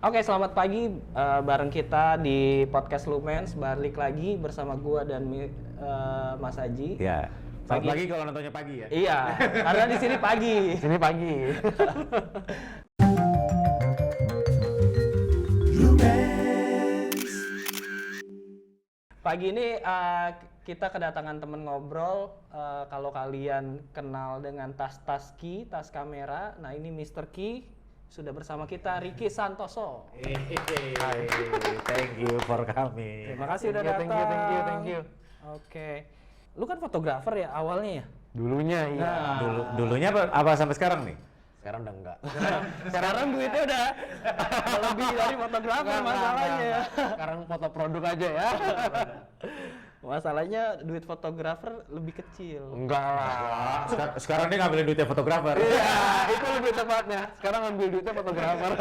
Oke, selamat pagi bareng kita di podcast Lumens. Balik lagi bersama gua dan Mas Haji. Ya. Pagi kalau nontonnya pagi ya. Iya, karena di sini pagi. Sini pagi. Pagi ini kita kedatangan temen ngobrol. Kalau kalian kenal dengan tas Ki, tas kamera. Nah, ini Mr. Ki sudah bersama kita, Ricky Santoso. Hai, thank you for coming. Terima kasih udah datang. Thank you. Oke. Lu kan fotografer ya awalnya ya? Dulunya iya. Nah. Dulunya apa sampai sekarang nih? Sekarang udah enggak. Sekarang duitnya udah lebih dari fotografer masalahnya ya. Sekarang foto produk aja ya. Masalahnya duit fotografer lebih kecil. Enggak lah. Sekarang dia ngambilin duitnya fotografer. Iya, itu lebih tepatnya. Sekarang ambil duitnya fotografer.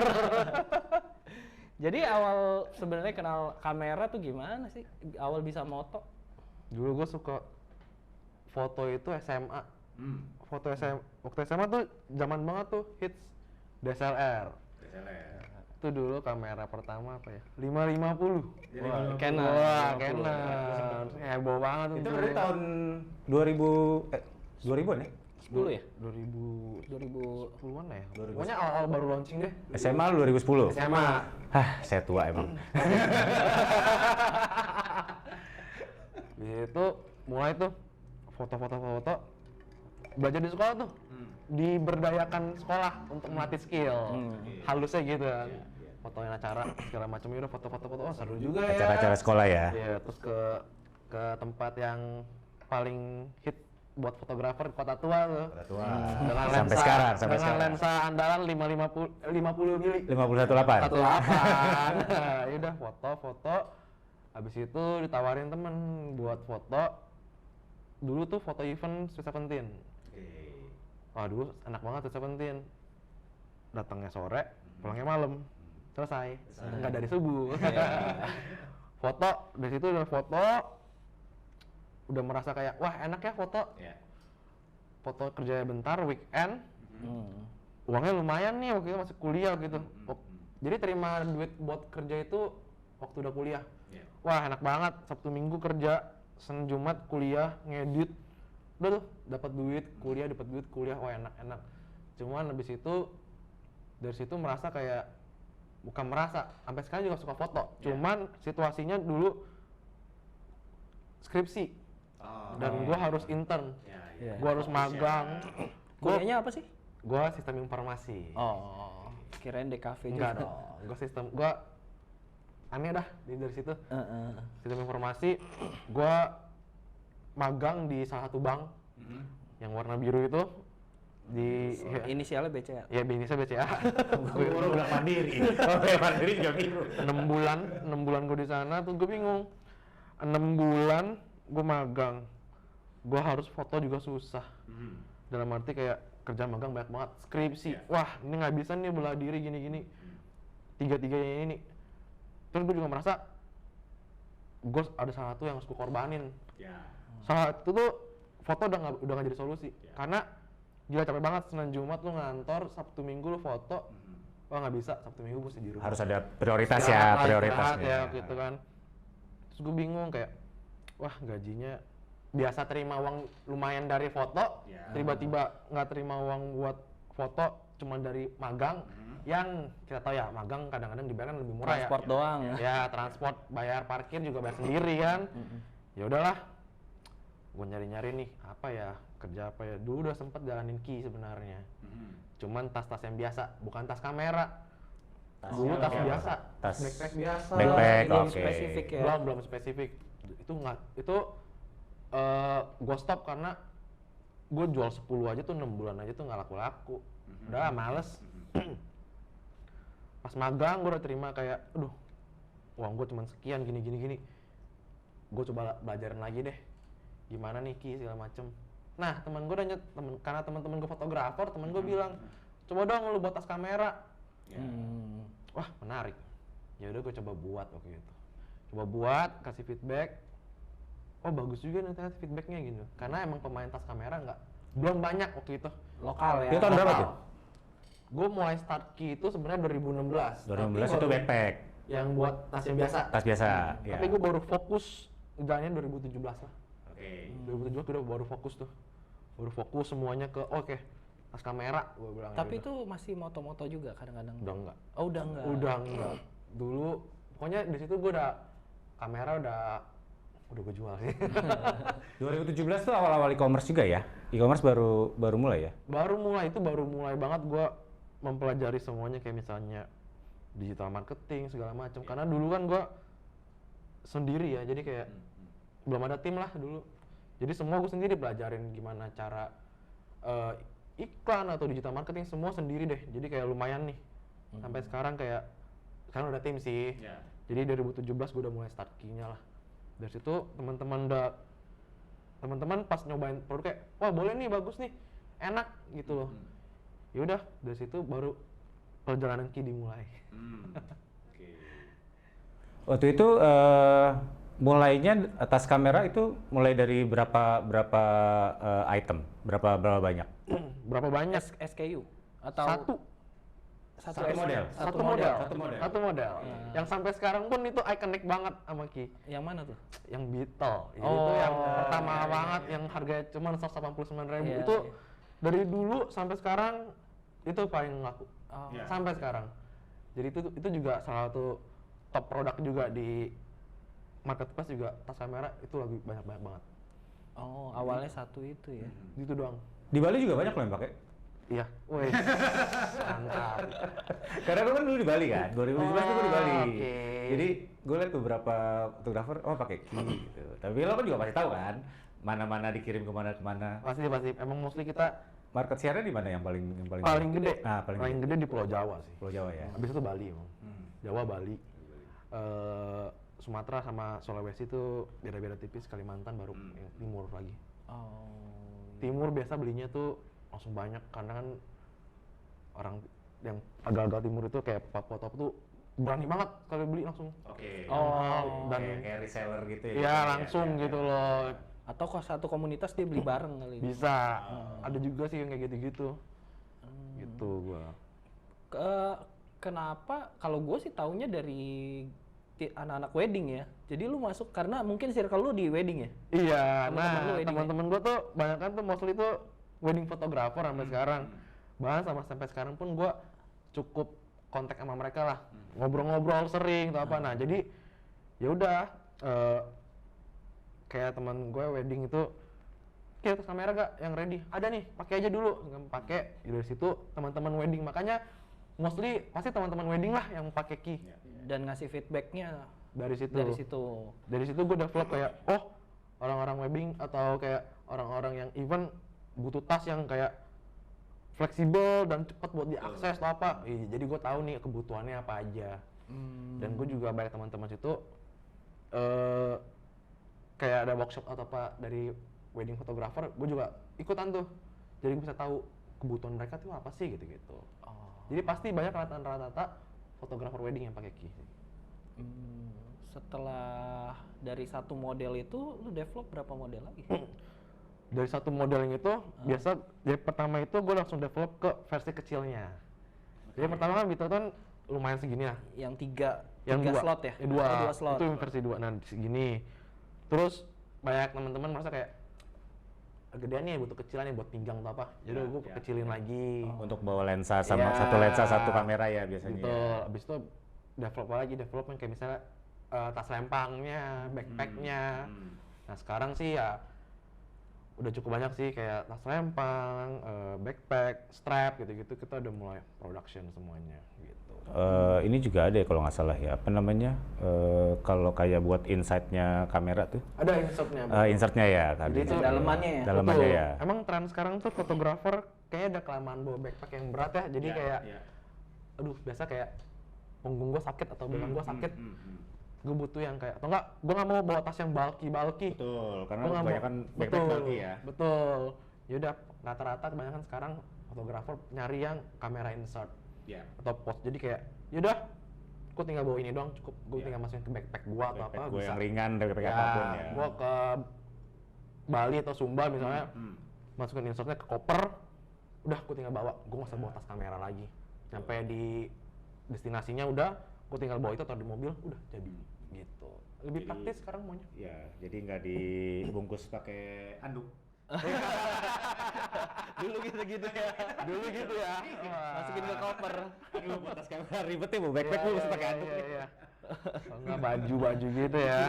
Jadi awal sebenarnya kenal kamera tuh gimana sih? Awal bisa moto? Dulu gue suka foto itu SMA. Foto SMA, waktu SMA tuh zaman banget tuh hits DSLR. Itu dulu kamera pertama apa ya? 550. Wah, Canon. Wah, Canon. Heboh banget tuh. Itu berarti tahun 2000-an ya? 10 ya? 2010-an ya? Pokoknya awal baru launching deh. SMA lu 2010? SMA. Hah, saya tua emang. Itu mulai tuh foto-foto belajar di sekolah tuh. Diberdayakan sekolah untuk melatih skill. Halusnya gitu kan. Fotoin acara segala macam udah foto-foto oh seru juga ya. Acara-acara sekolah ya? Iya, terus ke tempat yang paling hit buat fotografer Kota Tua tuh. Kota Tua. Dengan Sampai lensa, sekarang. dengan lensa andalan 50 mili. 518. 18. Ya udah foto. Habis itu ditawarin temen buat foto. Dulu tuh foto event Sweet Seventeen. Wah dulu enak banget Sweet Seventeen. Datangnya sore, pulangnya malam. Selesai. Enggak dari subuh. Foto, dari situ udah foto. Udah merasa kayak wah enak ya foto. Foto kerjanya bentar, weekend. Uangnya lumayan nih waktu itu masih kuliah gitu. Jadi terima duit buat kerja itu waktu udah kuliah. Wah enak banget, Sabtu Minggu kerja, Senin Jumat kuliah, ngedit. Udah tuh, dapat duit, kuliah, wah enak. Cuman habis itu dari situ merasa kayak bukan merasa, sampai sekarang juga suka foto. Cuman situasinya dulu skripsi. Dan gua harus intern. Gua harus magang. Kuliahnya apa sih? Gua sistem informasi. Oh, kirain DKV Enggak juga. dong. Gua aneh dah dari situ. Sistem informasi, gua magang di salah satu bank yang warna biru itu di Inisialnya BCA. ya bisa BCA. Gue udah mandiri. Oke, mandiri juga biru. 6 bulan gue di sana tuh gue bingung. 6 bulan gue magang, gue harus foto juga susah. Dalam arti kayak kerja magang banyak banget, skripsi. Wah ini nggak bisa nih bela diri gini-gini. Tiga-tiganya ini. Terus gue juga merasa gue ada salah satu yang harus gue korbanin. Salah satu tuh foto udah nggak jadi solusi. Karena gila capek banget, Senin Jumat lu ngantor, Sabtu Minggu lu foto. Wah nggak bisa, Sabtu Minggu mesti di rumah. Harus ada prioritas ya, prioritasnya. Ya gitu kan. Terus gue bingung kayak, wah gajinya biasa terima uang lumayan dari foto, tiba-tiba nggak terima uang buat foto cuma dari magang. Yang kita tahu ya magang kadang-kadang dibayar kan lebih murah. Transport doang ya. Ya transport, bayar parkir juga bayar sendiri kan. Ya udahlah, gue nyari-nyari nih apa ya, kerja apa ya. Dulu udah sempet jalanin Ki sebenarnya. Cuman tas-tas yang biasa, bukan tas kamera. Dulu tas biasa, Tas backpack biasa. backpack, Belum oke. spesifik ya. Belum spesifik. Itu gue stop karena gue jual 10 aja tuh 6 bulan aja tuh nggak laku-laku. Udah males. Pas magang gue udah terima kayak, aduh, uang gue cuma sekian gini. Gue coba belajarin lagi deh, gimana nih Ki segala macem. Nah teman gue udah karena teman-teman gue fotografer, teman gue bilang, coba dong lu buat tas kamera. Wah menarik. Ya udah gue coba buat waktu itu. Coba buat, kasih feedback. Oh bagus juga nih ternyata feedbacknya gitu. Karena emang pemain tas kamera belum banyak waktu itu. Lokal ya. Itu tahun berapa tuh? Gue mulai start key itu sebenarnya 2016. 2016 itu backpack, Yang buat tas yang biasa. tas biasa. Ya. Tapi gue baru fokus jalannya 2017 lah. Oke. 2017 gue udah baru fokus tuh. Baru fokus semuanya ke oke, tas kamera gue bilang. Tapi gitu. itu masih moto-moto juga kadang-kadang. Udah enggak. Oh, udah enggak. Udah enggak. Dulu pokoknya di situ gue udah kamera udah gue jual sih. 2017 tuh awal-awal e-commerce juga ya? E-commerce baru mulai ya? Baru mulai banget gue mempelajari semuanya kayak misalnya digital marketing segala macam. Karena dulu kan gue sendiri ya, jadi kayak belum ada tim lah dulu. Jadi semua gue sendiri pelajarin gimana cara iklan atau digital marketing semua sendiri deh. Jadi kayak lumayan nih. Sampai sekarang kayak sekarang udah tim sih. Ya. Jadi 2017 gue udah mulai start key-nya lah. Dari situ teman-teman pas nyobain produk kayak wah boleh nih, bagus nih, enak gitu loh. Ya udah dari situ baru perjalanan key dimulai. Waktu itu mulainya tas kamera itu mulai dari berapa item, berapa banyak? Berapa banyak? SKU atau Satu model. Satu model. Yang sampai sekarang pun itu ikonik banget sama Ki. Yang mana tuh? Yang Beetle. Jadi Oh, itu yang pertama iya, banget, yang harganya cuma 189.000. Iya, Itu iya. dari dulu sampai sekarang itu paling laku. Oh. Sampai sekarang. Jadi itu juga salah satu top produk juga di marketplace juga, tas kamera itu lagi banyak banget. Oh, awalnya satu itu ya. Itu doang. Di Bali juga banyak loh yang pakai. Iya. Woi. Mantap. Karena gue kan dulu di Bali kan, 2017 tuh gue di Bali. Oke. Jadi gue lihat beberapa fotografer, oh pakai key gitu. Tapi lo kan juga pasti tahu kan, mana-mana dikirim kemana-kemana. Pasti. Emang mostly kita Market share-nya di mana yang paling gede. Ah, paling gede di Pulau Jawa sih. Pulau Jawa ya. Habis itu Bali emang. Jawa, Bali. Sumatera sama Sulawesi itu beda-beda tipis, Kalimantan baru yang timur lagi. Oh. Timur biasa belinya tuh langsung banyak karena kan orang yang agak-agak timur itu kayak Papua Top tuh berani banget kalau beli langsung. Oke. Oh, dan kayak reseller gitu ya. ya langsung gitu loh. Atau kok satu komunitas dia beli bareng kali. Bisa. Ada juga sih yang kayak gitu-gitu. Gitu gua. Kenapa? Kalau gue sih taunya dari anak-anak wedding ya. Jadi lu masuk karena mungkin circle lu di wedding ya. Iya, Temen-temen lu nah wedding teman-teman gua tuh banyak kan tuh mostly tuh wedding photographer sampai sekarang. Bahkan sampai sekarang pun gua cukup kontak sama mereka lah. Ngobrol-ngobrol sering atau apa. Nah, jadi ya udah kayak teman gue wedding itu kayak tas kamera gak yang ready? Ada nih, pakai aja dulu. Nggak pakai. Dari situ teman-teman wedding, makanya mostly pasti teman-teman wedding lah yang pakai key. Dan ngasih feedbacknya Dari situ. Dari situ gue develop kayak, oh orang-orang wedding atau kayak orang-orang yang event butuh tas yang kayak fleksibel dan cepat buat diakses atau apa. Jadi gue tahu nih kebutuhannya apa aja. Dan gue juga banyak teman-teman situ kayak ada workshop atau apa dari wedding photographer, gue juga ikutan tuh. Jadi gue bisa tahu kebutuhan mereka tuh apa sih gitu-gitu. Jadi pasti banyak rata-rata fotografer wedding yang pakai key. Setelah dari satu model itu, lu develop berapa model lagi? Dari satu model yang itu, biasa dari pertama itu gue langsung develop ke versi kecilnya. Jadi pertama kan Beetle kan lumayan segini ya. Yang tiga Yang dua slot ya? dua. Oh, dua slot. Itu yang versi 2. Nah, segini. Terus banyak teman-teman merasa kayak gedean nih butuh kecilan nih buat pinggang atau apa. Jadi gue kecilin lagi. Untuk bawa lensa sama Ya. satu lensa satu kamera ya biasanya. Betul. Abis itu development kayak misalnya tas lempangnya, backpacknya. Nah sekarang sih ya udah cukup banyak sih kayak tas lempang, backpack, strap gitu-gitu kita udah mulai production semuanya gitu. Ini juga ada ya kalau nggak salah ya, apa namanya, kalau kayak buat inside-nya kamera tuh. Ada insertnya. Insertnya ya tadi. Jadi itu dalemannya ya? Dalemannya Betul. ya. Emang tren sekarang tuh fotografer kayaknya ada kelamaan bawa backpack yang berat ya. Jadi kayak aduh biasa kayak punggung gua sakit atau badan gua sakit. Gue butuh yang kayak atau enggak gue nggak mau bawa tas yang bulky. Betul, karena Gua nggak kebanyakan mau. backpack bulky ya. Betul. Yaudah rata-rata kebanyakan sekarang fotografer nyari yang kamera insert atau post. Jadi kayak yaudah gue tinggal bawa ini doang cukup. Gue tinggal masukin ke backpack gua atau apa Gue bisa. yang ringan dari backpack apapun ya. Gue ke Bali atau Sumba misalnya, masukin insertnya ke koper, udah gue tinggal bawa. Gue nggak usah bawa tas kamera lagi. Sampai di destinasinya udah, gue tinggal bawa itu taruh di mobil, udah jadi gitu. Lebih Jadi- praktis sekarang maunya. Ya, jadi nggak dibungkus pakai anduk. Dulu gitu-gitu ya. Dulu gitu ya. Masukin ke koper. Aduh, buat tas kamera ribet ya, mau backpack lu mesti pakai anduk nih. Iya. Kalau nggak baju gitu ya.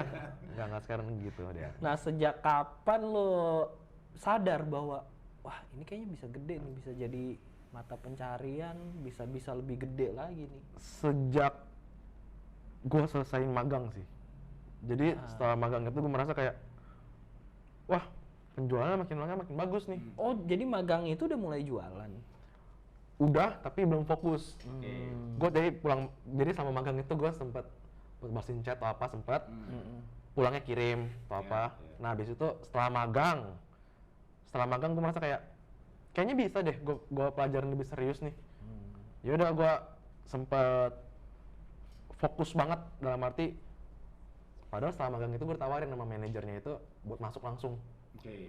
Nggak sekarang gitu dia. Nah, sejak kapan lo sadar bahwa wah, ini kayaknya bisa gede nih, bisa jadi mata pencarian, bisa lebih gede lagi nih. Sejak gue selesaiin magang sih. Jadi setelah magang itu gue merasa kayak, wah penjualannya makin lama makin bagus nih. Oh, jadi magang itu udah mulai jualan. Udah, tapi belum fokus. Oke. Gue dari pulang, jadi sama magang itu gue sempet balesin chat atau apa sempet. Pulangnya kirim atau Iya, apa. iya. Nah habis itu setelah magang gue merasa kayak, kayaknya bisa deh gue pelajaran lebih serius nih. Ya udah gue sempet fokus banget dalam arti, padahal setelah magang itu gue ditawarin sama manajernya itu buat masuk langsung. Oke.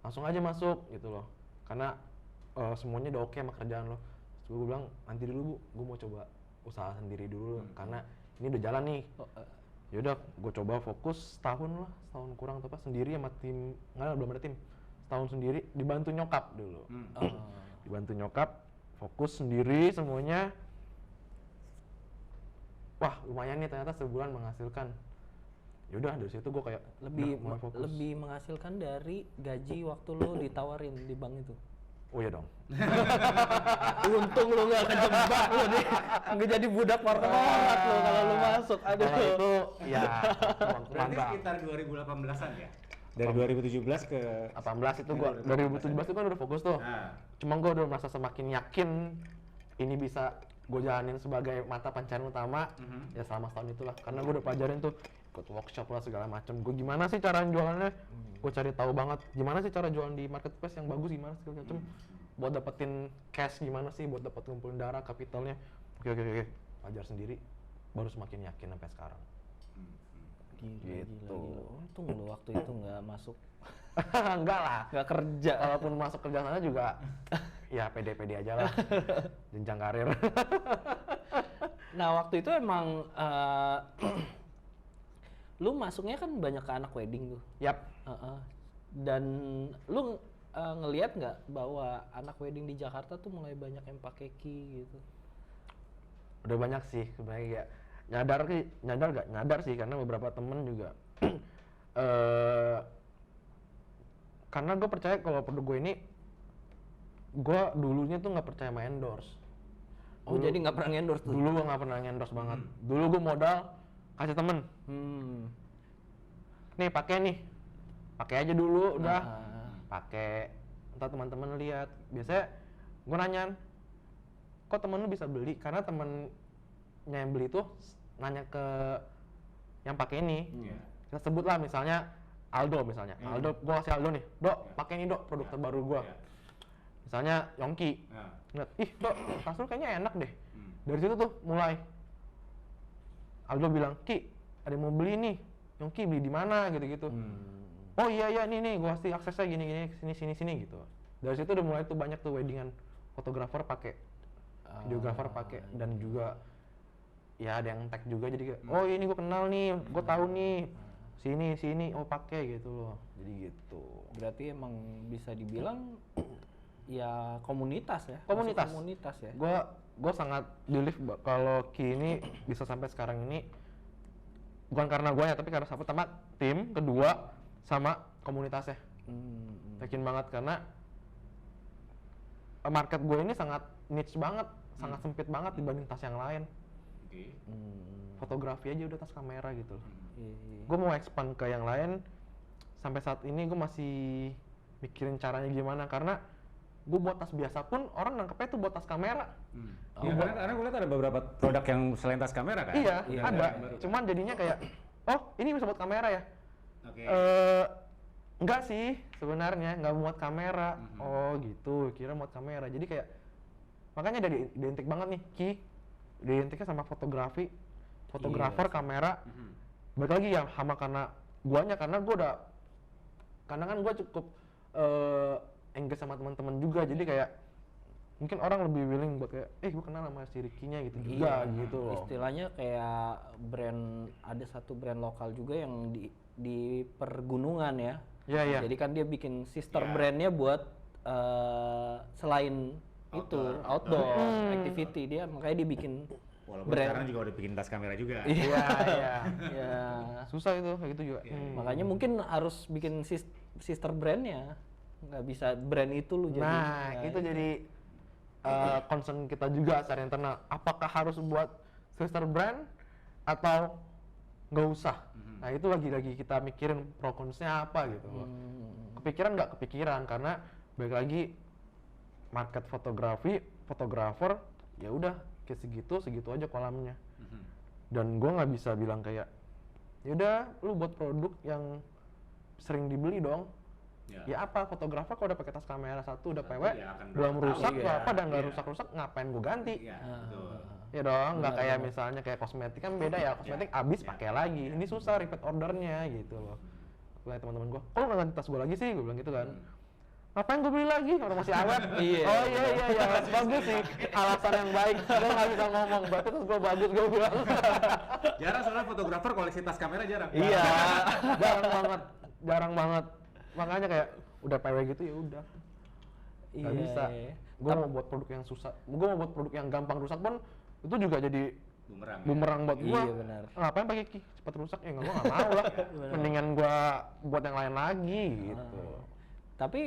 Langsung aja masuk gitu loh, karena semuanya udah oke sama kerjaan lo. Terus gue bilang, nanti dulu bu, gue mau coba usaha sendiri dulu karena ini udah jalan nih. Yaudah, gue coba fokus setahun kurang atau apa sendiri sama tim, belum ada tim, setahun sendiri dibantu nyokap dulu. Dibantu nyokap, fokus sendiri semuanya. Wah lumayan nih ternyata sebulan menghasilkan. Yaudah dari situ gue kayak Lebih udah mulai fokus. lebih menghasilkan dari gaji waktu lo ditawarin di bank itu. Oh iya dong. Untung lo nggak kejebak lo nih, nggak jadi budak korporat lo kalau lo masuk. Aduh. Kalau itu ya Berarti mangga. sekitar 2018-an ya? Dari 2017 ke 18 itu gua 2017 itu kan udah fokus tuh. Nah, Cuma gua udah merasa semakin yakin ini bisa gue jalanin sebagai mata pencarian utama ya selama setahun itulah, karena gue udah pelajarin tuh ikut workshop lah segala macam. Gue gimana sih cara jualannya, gue cari tahu banget gimana sih cara jualan di marketplace yang bagus, gimana segala macam, buat dapetin cash gimana sih, buat dapet ngumpulin darah kapitalnya. Oke, belajar sendiri, baru semakin yakin sampai sekarang. Gitu. Gila. Untung lo waktu itu nggak masuk, Enggak lah, nggak kerja. walaupun masuk kerja sana juga ya pede-pede aja lah, jenjang karir. Nah, waktu itu emang lu masuknya kan banyak ke anak wedding tuh. Yap. Dan lu ngelihat nggak bahwa anak wedding di Jakarta tuh mulai banyak yang pakai key gitu? Udah banyak sih sebenarnya, ya nyadar sih karena beberapa temen juga karena gue percaya kalau produk gue ini, gue dulunya tuh nggak percaya sama endorse. Oh, jadi nggak pernah endorse tuh? Dulu gue nggak pernah endorse banget. Dulu gue modal kasih temen, nih pakai aja dulu udah, pakai, entar teman-teman lihat. Biasanya gue nanyain, kok temen lu bisa beli? Karena temennya yang beli tuh nanya ke yang pakai ini. Kita sebut lah misalnya Aldo misalnya. Aldo, gue kasih Aldo nih, Dok, pakai ini Dok, produk terbaru gue. Misalnya Yongki, ngeliat, ih Dok, tas lu kayaknya enak deh. Dari situ tuh mulai Aldo bilang, Ki, ada yang mau beli nih, Yongki beli di mana gitu-gitu. Oh iya nih gue kasih aksesnya gini sini gitu. Dari situ udah mulai tuh banyak tuh weddingan fotografer pakai, videografer pakai, dan juga ya ada yang tag juga, jadi kayak, oh ini gue kenal nih, gue tahu nih, sini oh pakai gitu loh. Jadi gitu. Berarti emang bisa dibilang ya komunitas ya? Komunitas. Masuk komunitas ya? Gue sangat believe kalau Ki ini bisa sampai sekarang ini bukan karena gue ya, tapi karena pertama tim, kedua sama komunitasnya. Yakin banget karena market gue ini sangat niche banget, sangat sempit banget dibanding tas yang lain. Fotografi aja udah tas kamera gitu loh. Gue mau expand ke yang lain. Sampai saat ini gue masih mikirin caranya gimana, karena gue buat tas biasa pun orang nangkepnya tuh buat tas kamera. Ya, karena gue lihat ada beberapa produk yang selain tas kamera kan? Iya, ada. Cuman jadinya kayak, oh ini bisa buat kamera ya? Oke. Enggak sih, sebenarnya nggak muat kamera. Oh gitu, kira muat kamera. Jadi kayak, makanya udah identik banget nih, Ki. Identiknya sama fotografi, fotografer, kamera. Balik lagi ya sama karena gue udah, karena kan gue cukup engage sama teman-teman juga, jadi kayak mungkin orang lebih willing buat kayak gue kenal sama si Ricky-nya gitu juga gitu loh. Istilahnya kayak ada satu brand lokal juga yang di pergunungan ya. Iya. Jadi kan dia bikin sister Iya. brandnya buat selain outdoor activity, dia makanya dia bikin Walaupun brand. sekarang juga udah bikin tas kamera juga. Iya. Ya, Susah itu kayak gitu juga. makanya mungkin harus bikin sister brandnya, nggak bisa brand itu lu jadi. Nah, itu jadi concern kita juga secara internal. Apakah harus buat sister brand atau nggak usah? Nah, itu lagi-lagi kita mikirin pro kontra apa gitu loh. Kepikiran nggak kepikiran karena balik lagi market fotografer ya udah kayak segitu aja kolamnya. Dan gue nggak bisa bilang kayak yaudah lu buat produk yang sering dibeli dong. Ya apa, fotografer kalau udah pakai tas kamera satu udah PW, ya akan belum berapa rusak tahun, atau ya. apa dan nggak Iya. rusak-rusak ngapain gue ganti? Iya, betul. Ya dong, nggak kayak misalnya kayak kosmetik kan beda ya, kosmetik abis pakai lagi. Ini susah repeat ordernya gitu loh. Kayak teman-teman gue, kok lu nggak ganti tas gue lagi sih? Gue bilang gitu kan. Ngapain gue beli lagi? Orang masih awet. Iya. Oh iya, bagus sih. Alasan yang baik. Gue nggak bisa ngomong. Berarti tas gue bagus, gue bilang. Jarang soalnya fotografer koleksi tas kamera jarang. Iya. Jarang banget. Makanya kayak udah PW gitu ya udah. Nggak bisa. Gue mau buat produk yang susah. Gue mau buat produk yang gampang rusak pun itu juga jadi bumerang buat gue. Iya, benar. Ngapain pakai Ki? Cepat rusak ya gue nggak mau lah. Mendingan gue buat yang lain lagi gitu. Tapi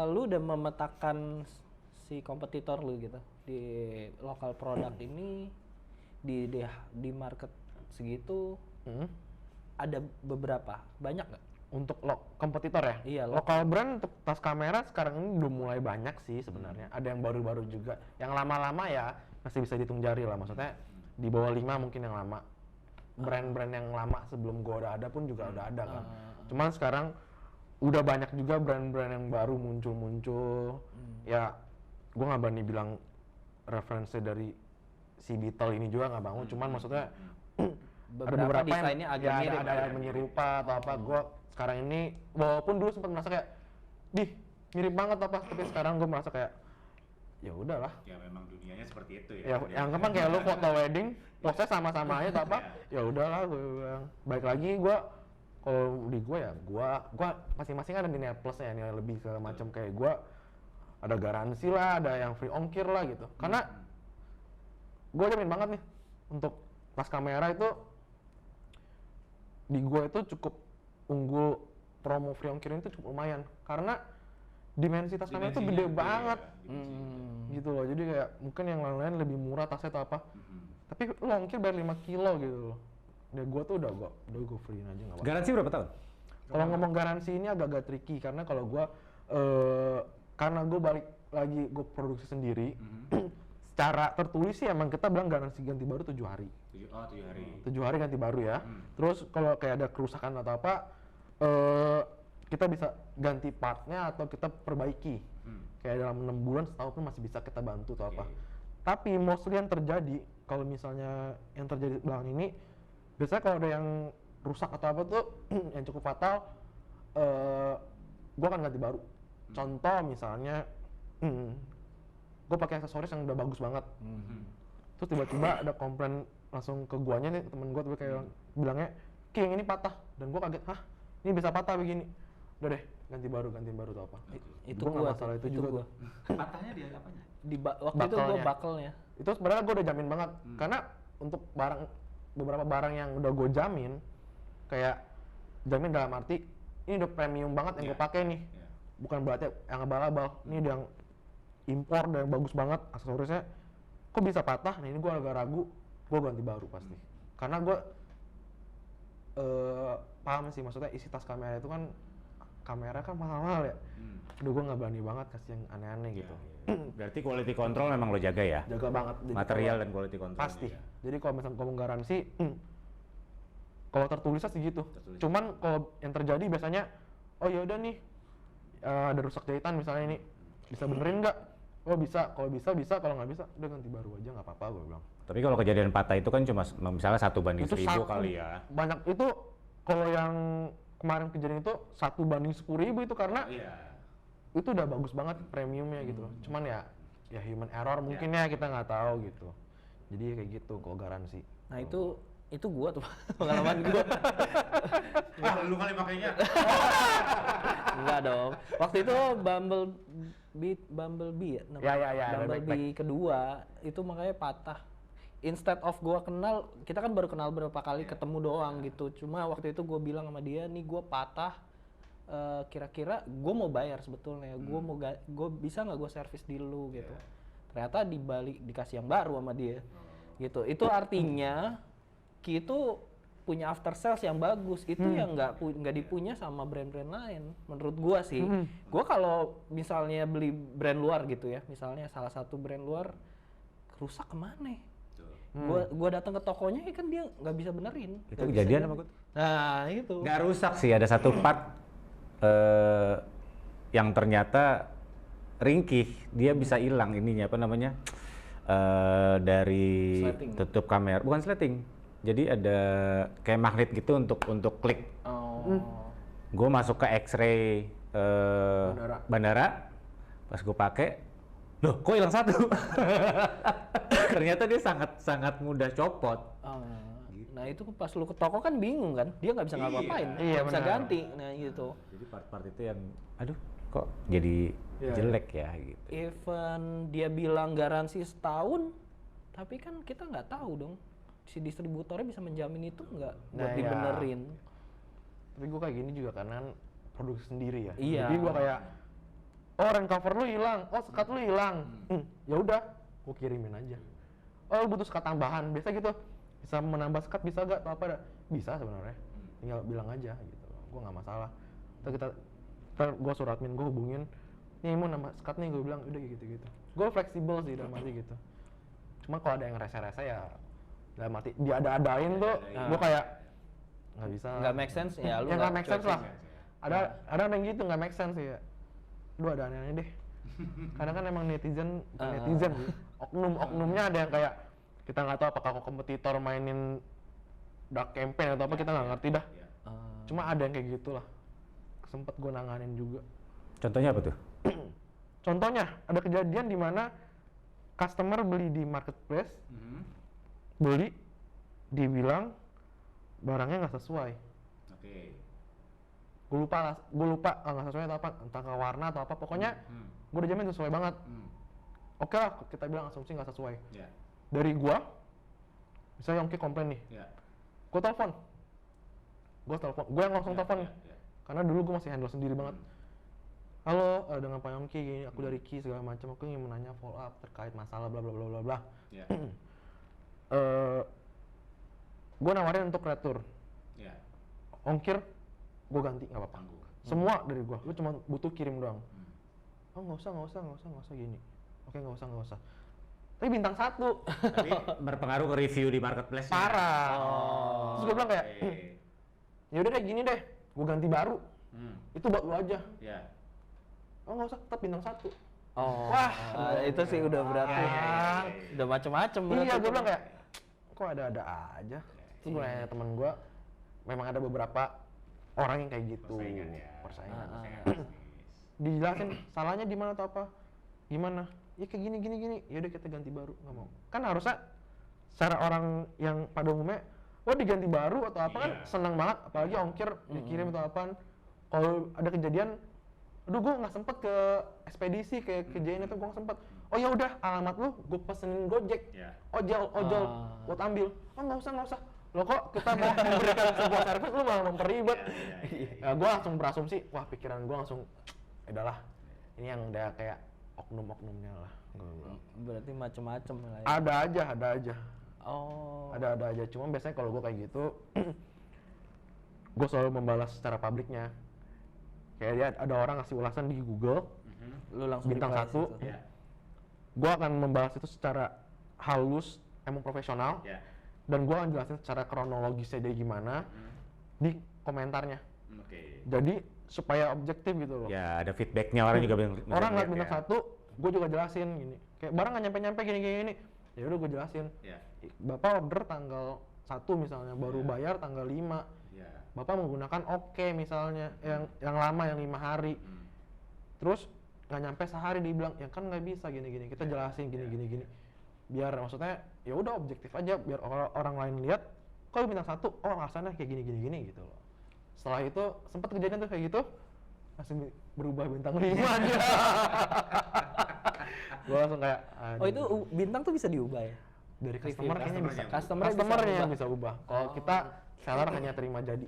lu udah memetakan si kompetitor lu gitu di lokal produk ini di market segitu ada beberapa, banyak nggak? Untuk kompetitor ya? Iya, Lokal brand untuk tas kamera sekarang ini udah mulai banyak sih sebenarnya. Ada yang baru-baru juga. Yang lama-lama ya masih bisa dihitung jari lah. Maksudnya di bawah 5 mungkin yang lama. Brand-brand yang lama sebelum gua udah ada pun juga udah ada kan. Cuman sekarang udah banyak juga brand-brand yang baru muncul-muncul. Ya gua nggak berani bilang referensi dari si Beetle ini juga nggak bangun. Cuman maksudnya ada beberapa desainnya yang agak ya, mirip. ada yang menyerupa atau apa. Gua sekarang ini walaupun dulu sempat merasa kayak mirip banget apa, tapi sekarang gue merasa kayak ya udahlah. Ya memang dunianya seperti itu Ya yang gampang kayak lu foto wedding, pose sama-sama aja atau apa. Ya udahlah gue bilang. Baik lagi gue kalau di gue ya gue masing-masing ada nilai plusnya, nilai lebih segala macam. Kayak gue ada garansi lah, ada yang free ongkir lah gitu. Karena gue jamin banget nih untuk tas kamera itu di gue itu cukup unggul. Promo free ongkir itu cukup lumayan karena dimensi tas kamera itu gede banget gitu loh. Jadi kayak mungkin yang lain-lain lebih murah tasnya atau apa, tapi lo ongkir bayar 5 kilo gitu loh. Ya gue tuh udah gue free aja nggak apa-apa. Garansi berapa tahun? Kalau ngomong garansi ini agak-agak tricky karena kalau gue karena gue balik lagi gue produksi sendiri. Secara tertulis sih emang kita bilang garansi ganti baru 7 hari. 7 hari. 7 hari ganti baru ya. Terus kalau kayak ada kerusakan atau apa, kita bisa ganti partnya atau kita perbaiki. Kayak dalam 6 bulan, setahun pun masih bisa kita bantu atau apa. Tapi mostly yang terjadi, kalau misalnya yang terjadi belakang ini, biasanya kalau ada yang rusak atau apa tuh yang cukup fatal, gue akan ganti baru. Contoh misalnya, gue pakai aksesoris yang udah bagus banget. Terus tiba-tiba ada komplain langsung ke guanya nih, temen gue tuh kayak bilangnya, Ki yang ini patah. Dan gue kaget, hah? Ini bisa patah begini? Udah deh, ganti baru tuh apa. Itu Gua nggak gua masalah tuh, itu juga gua. tuh. Patahnya di apanya? Waktu itu gua Buckle-nya. buckle-nya. Itu sebenarnya gue udah jamin banget. Karena untuk beberapa barang yang udah gue jamin, kayak jamin dalam arti, ini udah premium banget yang gue pakai nih. Bukan berarti yang abal-abal. Ini udah yang impor dan bagus banget aksesorisnya. Kok bisa patah? Nah ini gue agak ragu, gue ganti baru pasti. Karena gue paham sih, maksudnya isi tas kamera itu kan, kamera kan mahal-mahal ya. Aduh gue nggak berani banget kasih yang aneh-aneh gitu. Berarti quality control memang lo jaga ya? Jaga banget. Jadi Material kalau- dan quality control. pasti. Jadi kalau misalnya ngomong garansi, kalau tertulisnya segitu. Tertulis. Cuman kalau yang terjadi biasanya, oh ya udah nih, ada rusak jahitan misalnya ini, bisa benerin nggak? Oh bisa, kalau bisa, kalau nggak bisa, udah ganti baru aja nggak apa-apa gue bilang. Tapi kalau kejadian patah itu kan cuma misalnya 1/1000 satu- kali ya. Banyak itu, kalau yang kemarin kejadian itu 1/10.000 itu karena Iya. itu udah bagus banget premiumnya gitu loh. Cuman ya ya human error mungkin ya kita nggak tahu gitu. Jadi kayak gitu kalau garansi. Nah itu gua tuh pengalaman gua. Lu kali makanya. Enggak dong. Waktu itu Bumblebee ya namanya? Ya, Bumblebee kedua itu makanya patah. Instead of gua kenal, kita kan baru kenal berapa kali ketemu doang gitu. Cuma waktu itu gua bilang sama dia, nih gua patah. Kira-kira gua mau bayar sebetulnya. Gua bisa nggak gua servis di lu gitu. Ternyata dikasih yang baru sama dia. Gitu. Itu artinya Ki itu punya after sales yang bagus. Itu yang nggak dipunya sama brand-brand lain menurut gua sih. Gua kalau misalnya beli brand luar gitu ya, misalnya salah satu brand luar rusak kemana? Gua datang ke tokonya kan dia nggak bisa benerin. Itu kejadian sama gue. Nah itu. Nggak rusak sih, ada satu part yang ternyata ringkih, dia bisa hilang ininya apa namanya dari Sleting. tutup kamera, bukan sleting. Jadi ada kayak magnet gitu untuk klik. Oh. Gue masuk ke X-ray bandara, pas gue pakai, loh kok hilang satu? Ternyata dia sangat mudah copot. Nah itu pas lu ke toko kan bingung kan, dia nggak bisa ngapa-ngapain, Iya, nggak bisa benar. ganti. Nah gitu. Jadi part-part itu yang, aduh kok jadi jelek ya gitu. Even dia bilang garansi setahun, tapi kan kita nggak tahu dong si distributornya bisa menjamin itu nggak buat Nah, dibenerin. Tapi gue kayak gini juga karena produksi sendiri ya. Iya. Jadi gue kayak, oh rain cover lu hilang, oh sekat lu hilang. Ya udah, gue kirimin aja. Oh lu butuh sekat tambahan, biasa gitu. Bisa menambah sekat bisa gak atau apa? Bisa sebenarnya. Tinggal bilang aja gitu. Gue nggak masalah. Ntar gue surat admin, gue hubungin. Nih mau nambah sekat nih, gue bilang udah gitu. Gue fleksibel sih dalam arti gitu. Cuma kalau ada yang rese-rese ya dalam arti diada-adain tuh, gue kayak nggak bisa. Nggak make sense ya, lu Ya nggak make sense lah. Ya. Ada yang gitu nggak make sense ya. Duh ada aneh-aneh deh. Kadang kan emang netizen, bukan netizen sih. Oknumnya ada yang kayak kita nggak tahu apakah kompetitor mainin dark campaign atau apa, kita nggak ngerti dah. Cuma ada yang kayak gitulah. Sempet gue nanganin juga. Contohnya apa tuh? Contohnya ada kejadian di mana customer beli di marketplace, beli, dibilang barangnya nggak sesuai. Oke. Gue lupa nggak sesuai atau apa, entah ke warna atau apa. Pokoknya gue udah jamin sesuai banget. Oke lah, kita bilang asumsi nggak sesuai. Ya. Dari gua, misalnya Yongki komplain nih, Ya. gue telepon, gue yang langsung telepon, karena dulu gue masih handle sendiri banget. Halo, dengan Pak Yongki, gini, aku dari Ki segala macam, aku ingin menanya follow up terkait masalah bla bla bla bla bla. Ya. Gue nawarin untuk retur, Ya. ongkir, gue ganti nggak apa-apa. Tangguh. Semua dari gua, lu cuma butuh kirim doang. Oh nggak usah gini. Oke nggak usah. Tapi bintang 1. Tapi berpengaruh ke review di marketplace. Parah. Oh. Terus gue bilang kayak, ya udah deh gini deh, gue ganti baru. Itu buat lu aja. Ya. Oh nggak usah, tetap bintang 1. Oh. Wah, Itu sih udah berarti udah macem-macem berarti. Iya, gue bilang kayak, kok ada-ada aja. Terus gue nanya temen gue, memang ada beberapa orang yang kayak gitu. Persaingan. Dijelasin salahnya di mana atau apa? Gimana? Ya kayak gini. Ya udah kita ganti baru, nggak mau. Kan harusnya secara orang yang pada umumnya, wah diganti baru atau apa kan senang banget, apalagi ongkir dikirim atau apaan. Kalau ada kejadian, aduh gue nggak sempet ke ekspedisi kayak kejadian itu, gue nggak sempet. Oh ya udah, alamat lu gue pesenin Gojek, ojol, buat ambil. Oh nggak usah. Lo kok kita mau memberikan sebuah servis lu malah memperibet. Gue langsung berasumsi, wah pikiran gue langsung, udahlah, ini yang udah kayak oknum-oknumnya lah. Berarti macem-macem lah ya. Ada aja. Oh. Ada aja. Cuma biasanya kalau gue kayak gitu, gue selalu membalas secara publiknya. Kayak dia ada orang ngasih ulasan di Google, Lu langsung bintang reply 1, situ. gue akan membalas itu secara halus, emang profesional, dan gue akan jelasin secara kronologisnya dia gimana di komentarnya. Jadi supaya objektif gitu loh. Ya, ada feedbacknya orang juga bilang. Orang ngeliat bintang 1, gue juga jelasin gini. Kayak barang nggak nyampe-nyampe gini. Ya udah gue jelasin. Bapak order tanggal 1 misalnya, baru bayar tanggal 5. Bapak menggunakan misalnya yang lama yang 5 hari. Terus nggak nyampe sehari dia bilang ya kan nggak bisa gini kita jelasin gini biar maksudnya ya udah objektif aja biar orang lain lihat kok lu bintang 1 oh alasannya kayak gini gitu loh. Setelah itu sempat kejadian tuh kayak gitu langsung berubah bintang 5 dia. Gue langsung kayak Oh itu bintang tuh bisa diubah ya? dari customer kayaknya bisa. Customernya yang bisa ubah. Kalau kita seller hanya terima jadi.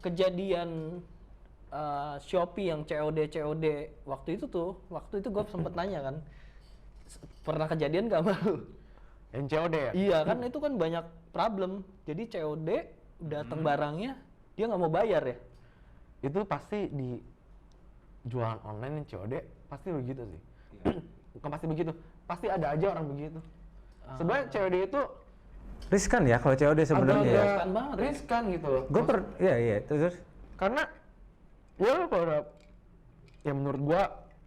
Kejadian Shopee yang COD waktu itu gue sempet nanya kan, pernah kejadian gak malu? Yang COD ya? Iya kan itu kan banyak problem. Jadi COD datang barangnya dia nggak mau bayar ya? Itu pasti di jualan online yang COD pasti begitu sih. Bukan pasti begitu, pasti ada aja orang begitu. Sebenarnya COD itu Riskan ya kalau COD sebenarnya. agak Riskan banget. riskan gitu loh. Gue iya terus. Karena ya kalau ya menurut gua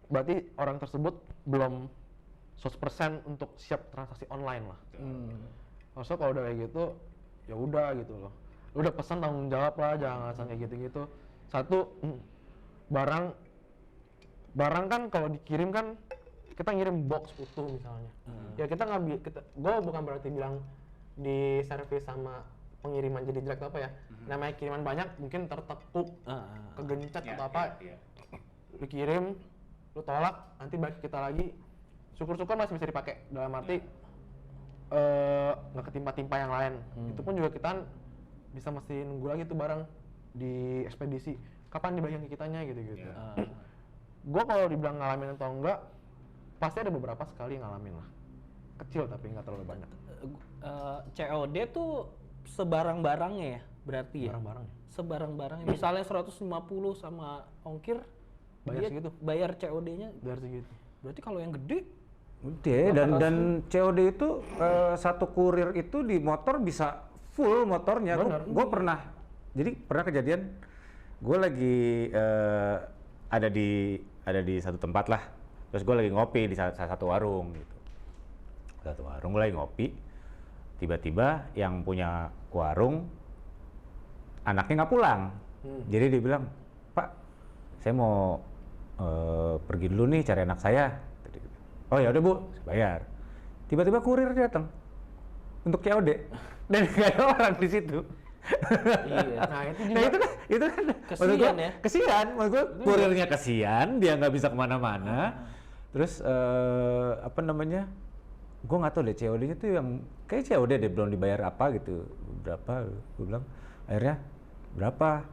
berarti orang tersebut belum 100% untuk siap transaksi online lah. Maksudnya kalau udah kayak gitu ya udah gitu loh. Lu udah pesan tanggung jawab lah, jangan alasan kayak gitu-gitu. Satu barang kan kalau dikirim kan kita ngirim box utuh misalnya. Ya kita ngambil gua bukan berarti bilang di servis sama pengiriman jadi jelek atau apa ya. Namanya kiriman banyak mungkin tertekuk, kegencet atau apa. Dikirim, lu tolak, nanti balik ke kita lagi. Syukur-syukur masih bisa dipakai. Dalam arti nggak ketimpa-timpa yang lain. Itu pun juga kita bisa mesti nunggu lagi tuh barang di ekspedisi. Kapan dibagiin ke kitanya gitu-gitu. Gua kalau dibilang ngalamin atau enggak, pasti ada beberapa sekali ngalamin lah. Kecil tapi nggak terlalu banyak. COD tuh sebarang-barangnya ya berarti ya? Barang-barangnya. Sebarang-barangnya. Misalnya 150 sama ongkir, Bayar dia segitu. bayar COD-nya. Dari segitu. Berarti kalau yang gede, Udah, dan COD itu satu kurir itu di motor bisa full motornya. Gue pernah kejadian, gue lagi ada di satu tempat lah, terus gue lagi ngopi di salah satu warung gitu. Satu warung gue lagi ngopi, tiba-tiba yang punya warung anaknya nggak pulang, jadi dia bilang, Pak, saya mau pergi dulu nih cari anak saya. Oh ya udah Bu, saya bayar. Tiba-tiba kurir datang untuk COD dan nggak ada orang di situ. iya. Nah itu juga. itu kan maksud Kesian gua, ya? Kesian, maksud gua kurirnya kesian, dia nggak bisa kemana-mana. Terus apa namanya? Gue nggak tahu deh COD-nya tuh yang kayak COD deh belum dibayar apa gitu. Berapa? Gue bilang akhirnya berapa?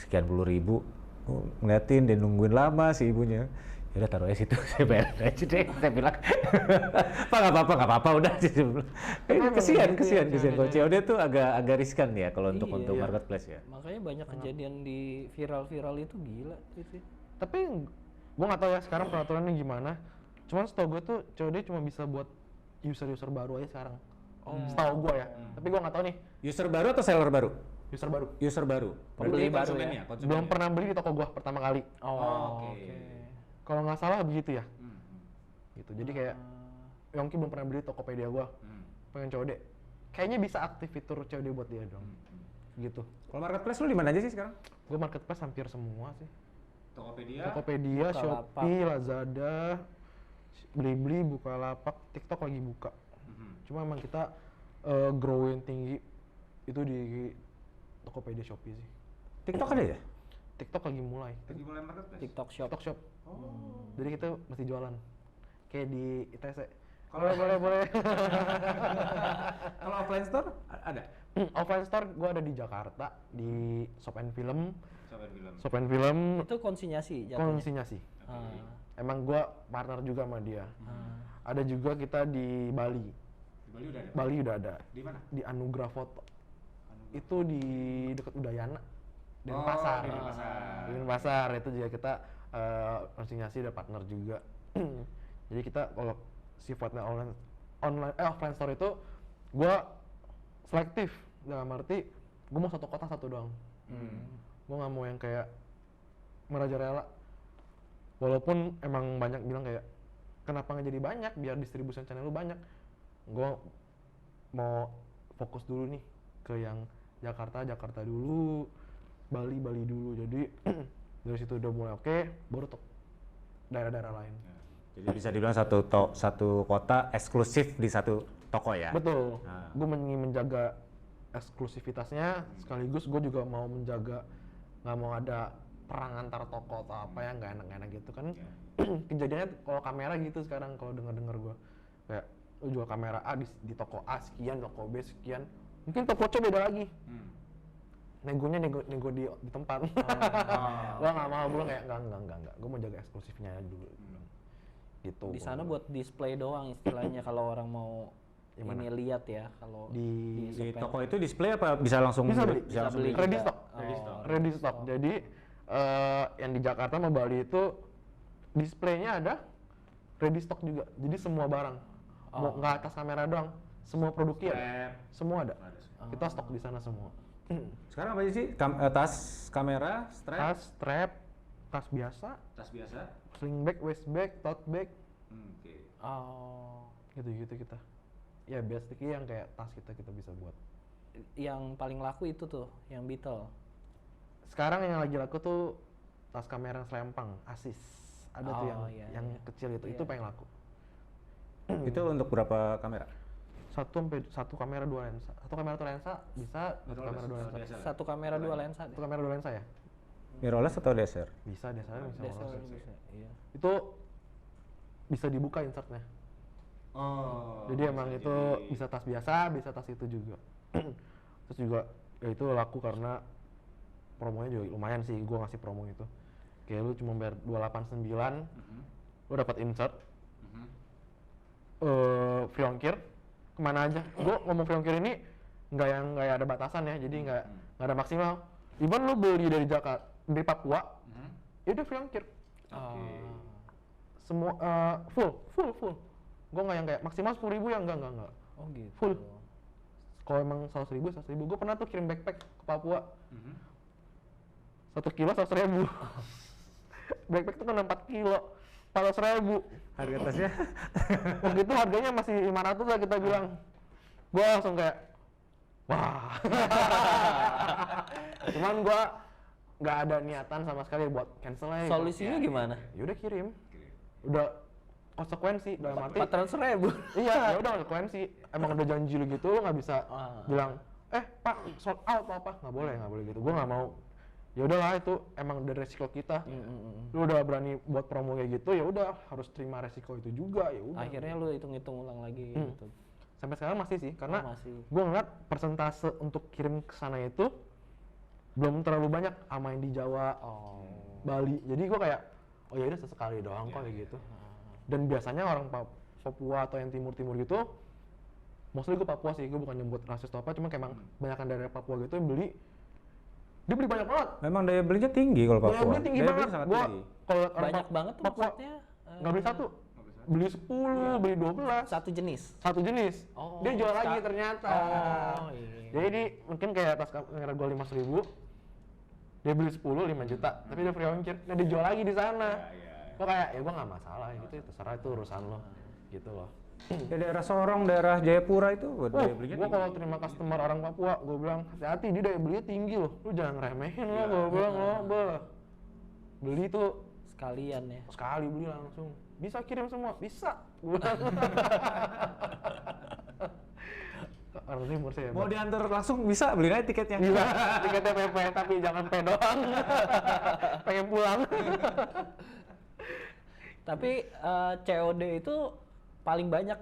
Sekian puluh ribu. Gue ngeliatin dia nungguin lama si ibunya. Ya udah taruh aja situ, saya bayar aja deh. Saya bilang, Pak nggak apa-apa udah. Kesian. Kalau COD tuh agak riskan ya kalau untuk marketplace ya. makanya banyak kejadian di viral-viral itu gila gitu. Tapi gue nggak tahu ya sekarang peraturannya gimana. Cuman setahu gue tuh COD cuma bisa buat user baru aja sekarang. Setahu gue ya. Tapi gue nggak tahu nih. User baru atau seller baru? User baru. User baru. Pembeli baru konsumennya, ya? konsumennya. Belum pernah beli di toko gue pertama kali. Oke. Kalau nggak salah begitu ya. Gitu. Jadi kayak Yongki belum pernah beli Tokopedia gue. Pengen COD. Kayaknya bisa aktif fitur COD buat dia dong. Gitu. Kalau marketplace lu di mana aja sih sekarang? Gue marketplace hampir semua sih. Tokopedia. Tokopedia, Bukalapak. Shopee, Lazada, Blibli, Bukalapak, TikTok lagi buka. Cuma emang kita growing tinggi itu di Tokopedia, Shopee sih. TikTok ada ya? TikTok lagi mulai. Lagi mulai marketplace. TikTok Shop. TikTok Shop. Jadi kita mesti jualan. Kayak di ITC. Boleh. Kalau offline store ada? Offline store gue ada di Jakarta di Shop and Film. Film. Shop and Film Itu konsinyasi jatuhnya. konsinyasi. Ah. Emang gue partner juga sama dia. Ada juga kita di Bali. Di Bali udah ada. Bali udah ada. Di mana? Di Anugrah Foto. Itu di dekat Udayana. Denpasar. Di Denpasar. Di Denpasar itu juga kita konsinyasi ada partner juga. Jadi kita kalau sifatnya offline store itu gue selektif dalam arti gue mau satu kota satu doang. Gue nggak mau yang kayak merajalela. Walaupun emang banyak bilang kayak kenapa nggak jadi banyak biar distribusi channel lu banyak. Gue mau fokus dulu nih ke yang Jakarta dulu, Bali dulu. Jadi Dari situ udah mulai oke, baru daerah-daerah lain. Jadi bisa dibilang satu kota eksklusif di satu toko ya? Betul. Nah. Gue ingin menjaga eksklusivitasnya, sekaligus gue juga mau menjaga nggak mau ada perang antar toko atau apa yang nggak enak-enak gitu kan. Kejadiannya kalau kamera gitu sekarang kalau denger gue kayak lu jual kamera A di toko A sekian, toko B sekian, mungkin toko C beda lagi. Negonya nego di tempat. Gue nggak mau, gue kayak enggak, gue mau jaga eksklusifnya dulu. Gitu. Di sana buat display doang istilahnya kalau orang mau ini lihat ya kalau di toko itu display apa bisa langsung Bisa beli. Bisa beli. ready juga. stock. Ready stock. Jadi yang di Jakarta sama Bali itu displaynya ada ready stock juga. Jadi semua barang. Mau nggak atas kamera doang, semua produknya ada. Semua ada. Kita stok di sana semua. Sekarang apa sih? Tas, kamera, strap, Tas, strap, tas biasa, tas biasa. sling bag, waist bag, tote bag, Oke. Oh, gitu-gitu kita. Ya basically yang kayak tas kita bisa buat. yang paling laku itu tuh, yang Beetle. Sekarang yang lagi laku tuh tas kamera selempang, Asis. Ada tuh yang kecil itu paling laku. Itu untuk berapa kamera? Satu kamera dua lensa. Satu kamera satu lensa bisa, satu kamera dua lensa. Satu kamera dua lensa. Satu kamera dua lensa ya? Mirrorless atau DSLR? Bisa, DSLR bisa. DSLR mirrorless. bisa. Iya. Itu bisa dibuka insertnya. Oh. Jadi emang itu bisa tas biasa, bisa tas itu juga. Terus juga ya itu laku karena promonya juga lumayan sih, gua ngasih promo itu. Kayak lu cuma bayar 289, lu dapat insert, free ongkir, kemana aja. Gua ngomong free ongkir ini nggak ada batasan ya, jadi nggak ada maksimal. Even lu beli dari Jakarta, dari Papua, itu free ongkir. Semua full. Gua nggak yang kayak maksimal 10.000 ya, enggak. Oh gitu. Full. Kalau emang 100.000, gue pernah tuh kirim backpack ke Papua. 1 kilo 100.000. Backpack tuh kan 4 kilo, 400.000. Harga tasnya? Waktu itu harganya masih 500 lah kita bilang. Gue langsung kayak, wah. Cuman gue nggak ada niatan sama sekali buat cancel aja. Solusinya gimana? Ya udah kirim. Udah konsekuensi dalam arti 400.000. iya, ya udah konsekuensi. Emang udah janji lu gitu, lu nggak bisa bilang, Pak, sold out apa? Nggak boleh gitu. Gue nggak mau. Ya udahlah, itu emang udah resiko kita. Lu udah berani buat promo kayak gitu, ya udah harus terima resiko itu juga. Ya udah. Akhirnya lu hitung-hitung ulang lagi gitu. Sampai sekarang masih sih, karena masih. gue ngeliat persentase untuk kirim ke sana itu belum terlalu banyak sama yang di Jawa, Bali. Jadi gue kayak, oh ya udah sesekali doang kok kayak gitu. Dan biasanya orang Papua atau yang timur-timur gitu, mostly gue Papua sih, gue bukan nyebut rasis atau apa, cuma kayak emang banyakan dari Papua gitu yang beli, dia beli banyak banget. Memang daya belinya tinggi kalau Papua. Daya beli tinggi banget. sangat Gua tinggi. kalau orang Banyak banget tuh Papua maksudnya. nggak beli satu, beli 10, beli 12, Satu jenis. satu jenis. Oh, Dia jual lagi ternyata. Oh, iya. Jadi mungkin kayak tas kamera gue 500.000, dia beli 10, 5 juta, tapi dia free ongkir, nah dia jual lagi di sana. Gue kayak, ya gue nggak masalah gitu, terserah itu urusan lo, gitu loh. Ya, daerah Sorong, daerah Jayapura itu daya belinya Gue tinggi. kalau terima customer orang Papua, gue bilang hati-hati, dia daya belinya tinggi loh, lu jangan remehin lo, gue bilang lo, beli tuh Sekalian ya. sekali beli langsung, bisa kirim semua, bisa. Gue bilang. Orang timur saya. Mau diantar langsung bisa, beli aja tiketnya. Bisa, tiketnya PP, tapi jangan P doang. Pengen pulang. Tapi COD itu paling banyak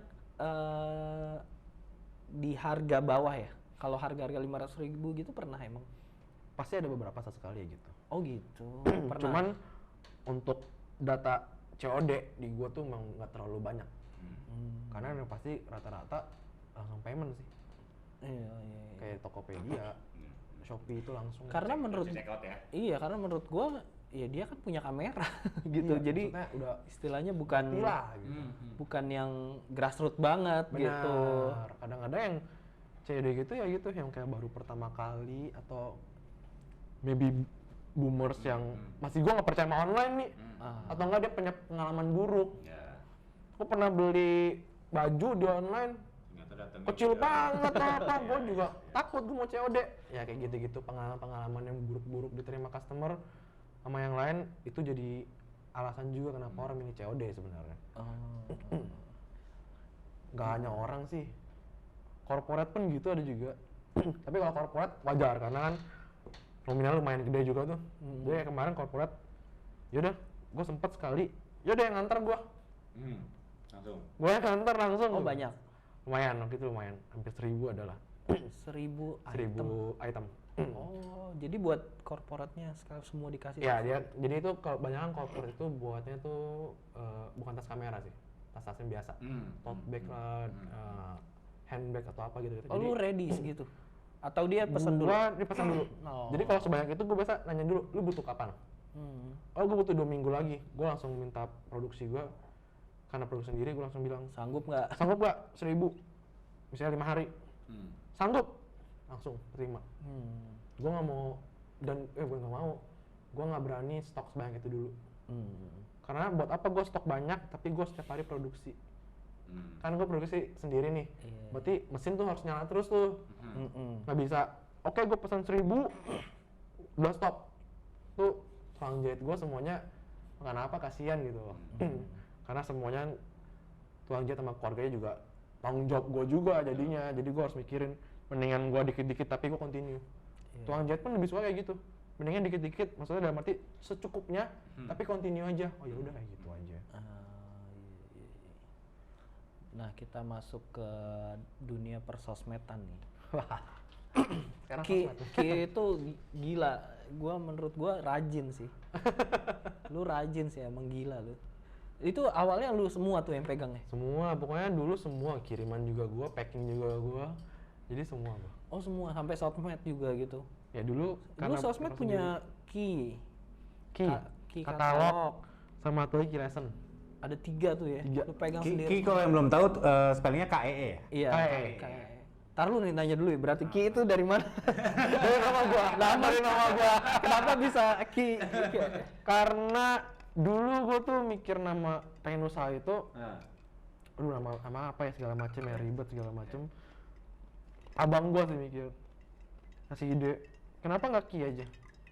di harga bawah ya. Kalau harga-harga 500.000 gitu pernah emang? Pasti ada beberapa sekali gitu. Oh gitu. Pernah. Cuman untuk data COD di gua tuh emang nggak terlalu banyak. Karena yang pasti rata-rata langsung payment sih. Iya. Kayak Tokopedia, Shopee itu langsung. Karena menurut iya, karena menurut gua ya dia kan punya kamera gitu. Iya, Jadi maksudnya udah istilahnya bukan gila gitu. bukan yang grassroots banget gitu. Benar. Kadang-kadang yang COD gitu ya gitu yang kayak baru pertama kali atau maybe boomers yang masih gua nggak percaya sama online nih. Atau enggak dia punya pengalaman buruk. Gua pernah beli baju di online kecil banget apa, gue juga takut gue mau COD ya kayak gitu-gitu pengalaman yang buruk-buruk diterima customer sama yang lain itu jadi alasan juga kenapa orang milih COD sebenarnya. Gak hanya orang sih, corporate pun gitu ada juga. Tapi kalau corporate wajar karena kan nominal lumayan gede juga tuh. Jadi kayak kemarin corporate, yaudah gue sempet sekali, yaudah yang nganter gue. Langsung. Gue yang nganter langsung. Oh banyak? Lumayan, waktu itu lumayan, hampir 1000 adalah. 1000 item? 1000 item. Oh, jadi buat korporatnya sekarang semua dikasih? Ya, jadi itu kebanyakan corporate itu buatnya tuh bukan tas kamera sih, tas-tasnya biasa. Tote bag lah, handbag atau apa gitu. Oh, lu ready segitu? Atau dia pesan dulu? Dia pesan dulu. Oh. Jadi kalau sebanyak itu gue biasa nanya dulu, lu butuh kapan? Oh, gue butuh 2 minggu lagi. Gue langsung minta produksi gue, karena produksi sendiri gue langsung bilang, Sanggup nggak? sanggup nggak 1000? Misalnya 5 hari. Sanggup? Langsung terima. Gue nggak mau, dan gue nggak mau. Gue nggak berani stok sebanyak itu dulu. Karena buat apa gue stok banyak, tapi gue setiap hari produksi. Kan gue produksi sendiri nih, berarti mesin tuh harus nyala terus tuh. Nggak bisa, oke gue pesan 1000, udah stop. Tuh tukang jahit gue semuanya, kenapa kasihan gitu loh. Karena semuanya tukang jahit sama keluarganya juga tanggung jawab gue juga jadinya. Jadi gue harus mikirin, mendingan gue dikit-dikit tapi gue continue. Tukang jahit pun lebih suka kayak gitu, mendingan dikit-dikit, maksudnya dalam arti secukupnya, tapi continue aja. Oh ya udah kayak gitu aja. Nah, kita masuk ke dunia persosmedan nih. Sekarang Ki sosmed. itu gila, menurut gua rajin sih. Lu rajin sih, emang gila lu. Itu awalnya lu semua tuh yang pegang ya? Semua, pokoknya dulu semua, kiriman juga gua, packing juga gua, jadi semua gua. Oh semua, sampai sosmed juga gitu? Ya dulu Lu sosmed punya key, key katalog, sama tuh key lesson. ada 3 tuh ya? 3. Lu pegang Ki sendiri? kalau yang belum tahu spellingnya KEE ya? Iya, KEE. kayak. Tar lu nih nanya dulu ya, berarti Ki itu dari mana? Dari nama gua, dari nama gua. Kenapa bisa Ki? Karena dulu gua tuh mikir nama pengen usaha itu, aduh nama apa ya segala macem ya, ribet segala macem. Abang gua sih mikir, ngasih ide, kenapa nggak Ki aja?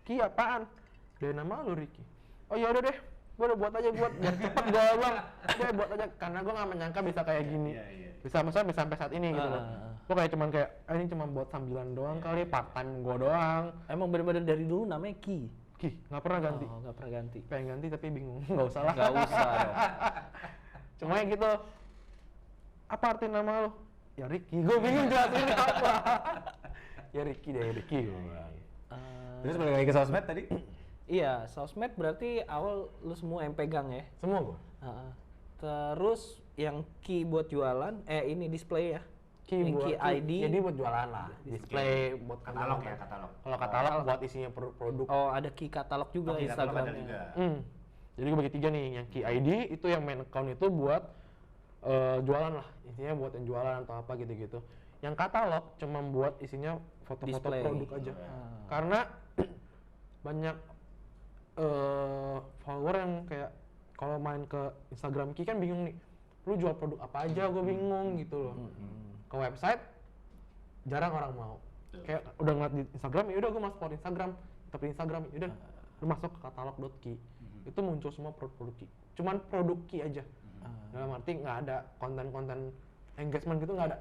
Ki apaan? Dari nama lu Ricky. Oh ya udah deh, gua udah buat aja, biar cepet gua bang. Gua buat aja, karena gua nggak menyangka bisa kayak gini. Bisa maksudnya bisa sampai saat ini gitu loh. Gua kayak cuman kayak ini cuma buat sambilan doang kali, part time gua doang. Emang bener-bener dari dulu namanya Ki? Ki, nggak pernah ganti. Oh, nggak pernah ganti. Pengen ganti tapi bingung, nggak usah lah. Nggak usah dong. Cuma ya gitu. Apa arti nama lo? Ya Ricky. Gue bingung jelasinnya apa. Ya Ricky deh, Ricky. Terus balik lagi ke sosmed tadi? Iya, sosmed berarti awal lu semua yang pegang ya? Semua gua. Terus yang key buat jualan, ini display ya? Key yang buat key ID. Jadi buat jualan lah. Display buat Katalog ya, katalog. Kalau katalog buat isinya produk. Oh, ada key katalog juga Katalog ada Instagramnya. juga. Jadi gue bagi 3 nih. Yang key ID itu yang main account itu buat jualan lah. Intinya buat yang jualan atau apa gitu-gitu. Yang katalog cuma buat isinya foto-foto Display. produk aja. Karena banyak follower yang kayak kalau main ke Instagram Ki kan bingung nih, lu jual produk apa aja, gue bingung gitu loh. Ke website jarang orang mau. Kayak udah ngeliat di Instagram, ya udah gue masuk ke Instagram, tapi Instagram ya udah lu masuk ke katalog.ki. Itu muncul semua produk Ki. Cuman produk Ki aja. Dalam arti nggak ada konten-konten engagement gitu, nggak ada.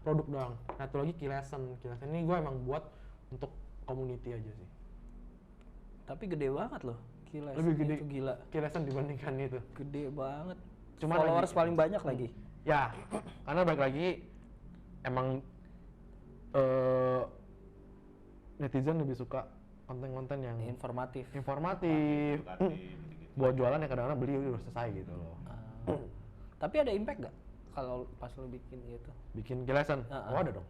Produk doang. Nah itu lagi Ki Lesson. Ki Lesson ini gue emang buat untuk community aja sih. Tapi gede banget loh. Gila, Lebih gede. itu gila. Ki Lesson dibandingkan itu. Gede banget. Cuman Followers lagi- paling banyak lagi. Ya, karena balik lagi emang netizen lebih suka konten-konten yang Informatif. informatif. Buat jualan ya kadang-kadang beli udah selesai gitu loh. Tapi ada impact gak kalau pas lu bikin gitu? Bikin Ki Lesson, oh ada dong.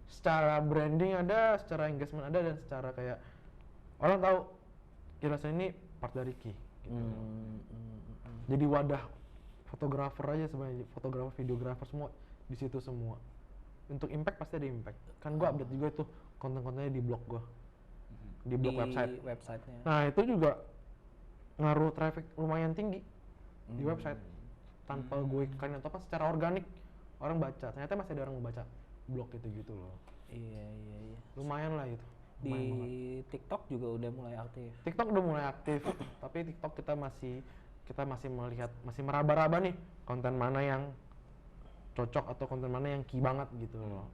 Secara branding ada, secara engagement ada, dan secara kayak orang tahu Ki Lesson ini part dari Ki. Gitu. Jadi wadah fotografer aja sebenarnya, fotografer, videografer semua di situ semua. Untuk impact pasti ada impact. Kan gua update juga tuh konten-kontennya di blog gua. Di blog websitenya. Nah, itu juga ngaruh traffic lumayan tinggi di website. Tanpa gue iklanin atau apa, secara organik orang baca. Ternyata masih ada orang baca blog itu gitu loh. Iya. Lumayan lah itu. Di TikTok juga udah mulai aktif. TikTok udah mulai aktif, tapi TikTok kita masih melihat, masih meraba-raba nih konten mana yang cocok atau konten mana yang key banget gitu loh.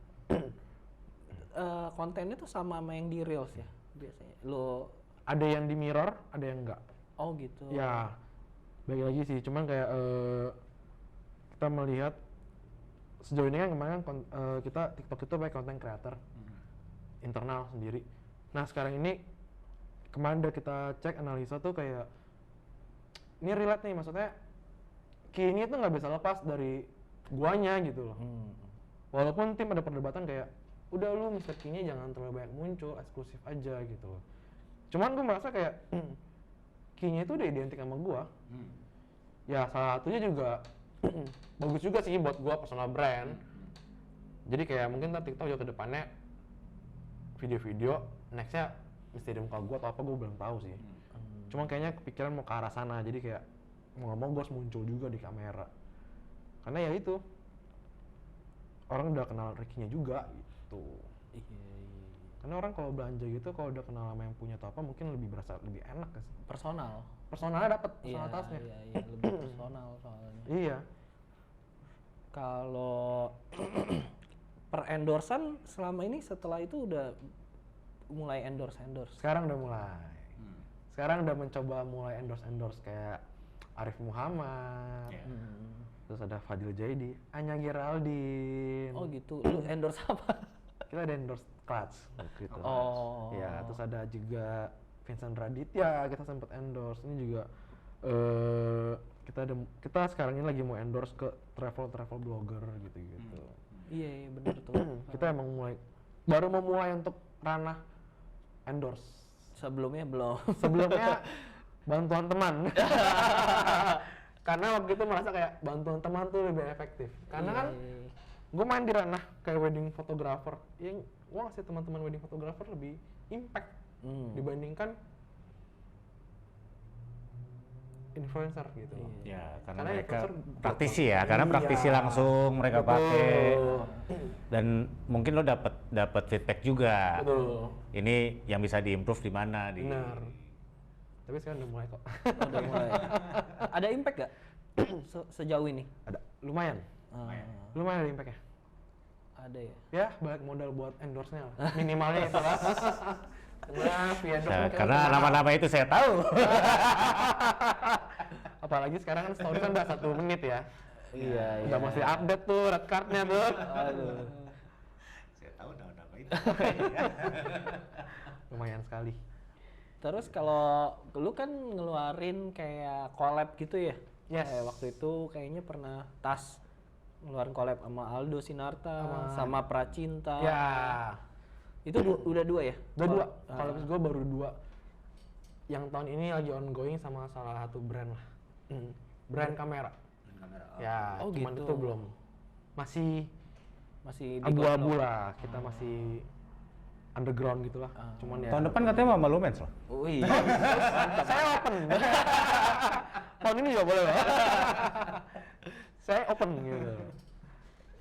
Kontennya tuh sama yang di Reels ya biasanya. Lo Ada yang di mirror, ada yang enggak. oh gitu. Ya, bagi lagi sih, cuman kayak kita melihat sejauh ini kan kemarin kita TikTok itu pakai content creator internal sendiri. Nah sekarang ini kemarin udah kita cek analisa tuh kayak ini relate nih, maksudnya key-nya tuh nggak bisa lepas dari guanya gitu loh. Walaupun tim ada perdebatan kayak udah lu Mr. Key-nya jangan terlalu banyak muncul, eksklusif aja gitu loh. Cuman gue merasa kayak key-nya itu udah identik sama gua. Ya salah satunya juga bagus juga sih buat gua personal brand. Jadi kayak mungkin ntar TikTok juga ke depannya video-video nextnya mesti ada muka gua atau apa gua belum tahu sih. Cuman kayaknya kepikiran mau ke arah sana, jadi kayak mau nggak mau gua harus muncul juga di kamera. Karena ya itu orang udah kenal Ricky-nya juga gitu. Iya. Karena orang kalau belanja gitu kalau udah kenal sama yang punya atau apa mungkin lebih berasa lebih enak kan sih. Personal. Personalnya dapet, Iya, personalitasnya. iya, lebih personal soalnya. Iya. Kalau per endorsan selama ini setelah itu udah mulai endorse. Sekarang udah mulai. Sekarang udah mencoba mulai endorse kayak Arif Muhammad. Terus ada Fadil Jaidi, Anya Geraldine. Oh gitu. Lu endorse apa? Kita ada endorse Clutch waktu itu. Oh. Ya, terus ada juga Vincent Raditya, kita sempat endorse. Ini juga kita sekarang ini lagi mau endorse ke travel blogger gitu-gitu. Iya, bener tuh. Kita emang baru mau mulai untuk ranah endorse. Sebelumnya belum. Sebelumnya bantuan teman. Karena waktu itu merasa kayak bantuan teman tuh lebih efektif. Karena kan gue main di ranah kayak wedding photographer, yang gue ngasih teman-teman wedding photographer lebih impact dibandingkan influencer gitu. Ya, karena Karena mereka influencer praktisi ya, karena Iya. praktisi langsung mereka Betul. pakai. Dan mungkin lo dapat feedback juga. Betul. Ini yang bisa diimprove di mana di. Benar. Tapi sekarang udah mulai kok. Udah mulai. Ada impact gak sejauh ini? Ada, lumayan. Lumayan ada impact-nya. Ada ya. Ya, balik modal buat endorse-nya lah. Minimalnya itu lah. Nah, via endorse Nah, kan karena kita- nama-nama itu saya tahu. apalagi sekarang kan story kan udah 1 menit ya. Iya, Udah mesti update tuh red card-nya tuh. Aduh. Saya tahu nama-nama itu. Lumayan sekali. Terus kalau lu kan ngeluarin kayak collab gitu ya? Yes. Kayak waktu itu kayaknya pernah tas ngeluarin collab sama Aldo Sinarta, sama Pracinta. Ya, Itu udah 2 ya? udah 2. Ah. Kalau gue baru 2. Yang tahun ini lagi ongoing sama salah satu brand lah. Brand kamera. Ya, Oh, cuman gitu. itu belum. Masih Masih abu-abu lah. Kita masih underground gitulah. Cuman ya. Tahun depan katanya Mama Lumens loh. Oh iya. Saya open. Tahun ini juga boleh loh. Saya open gitu.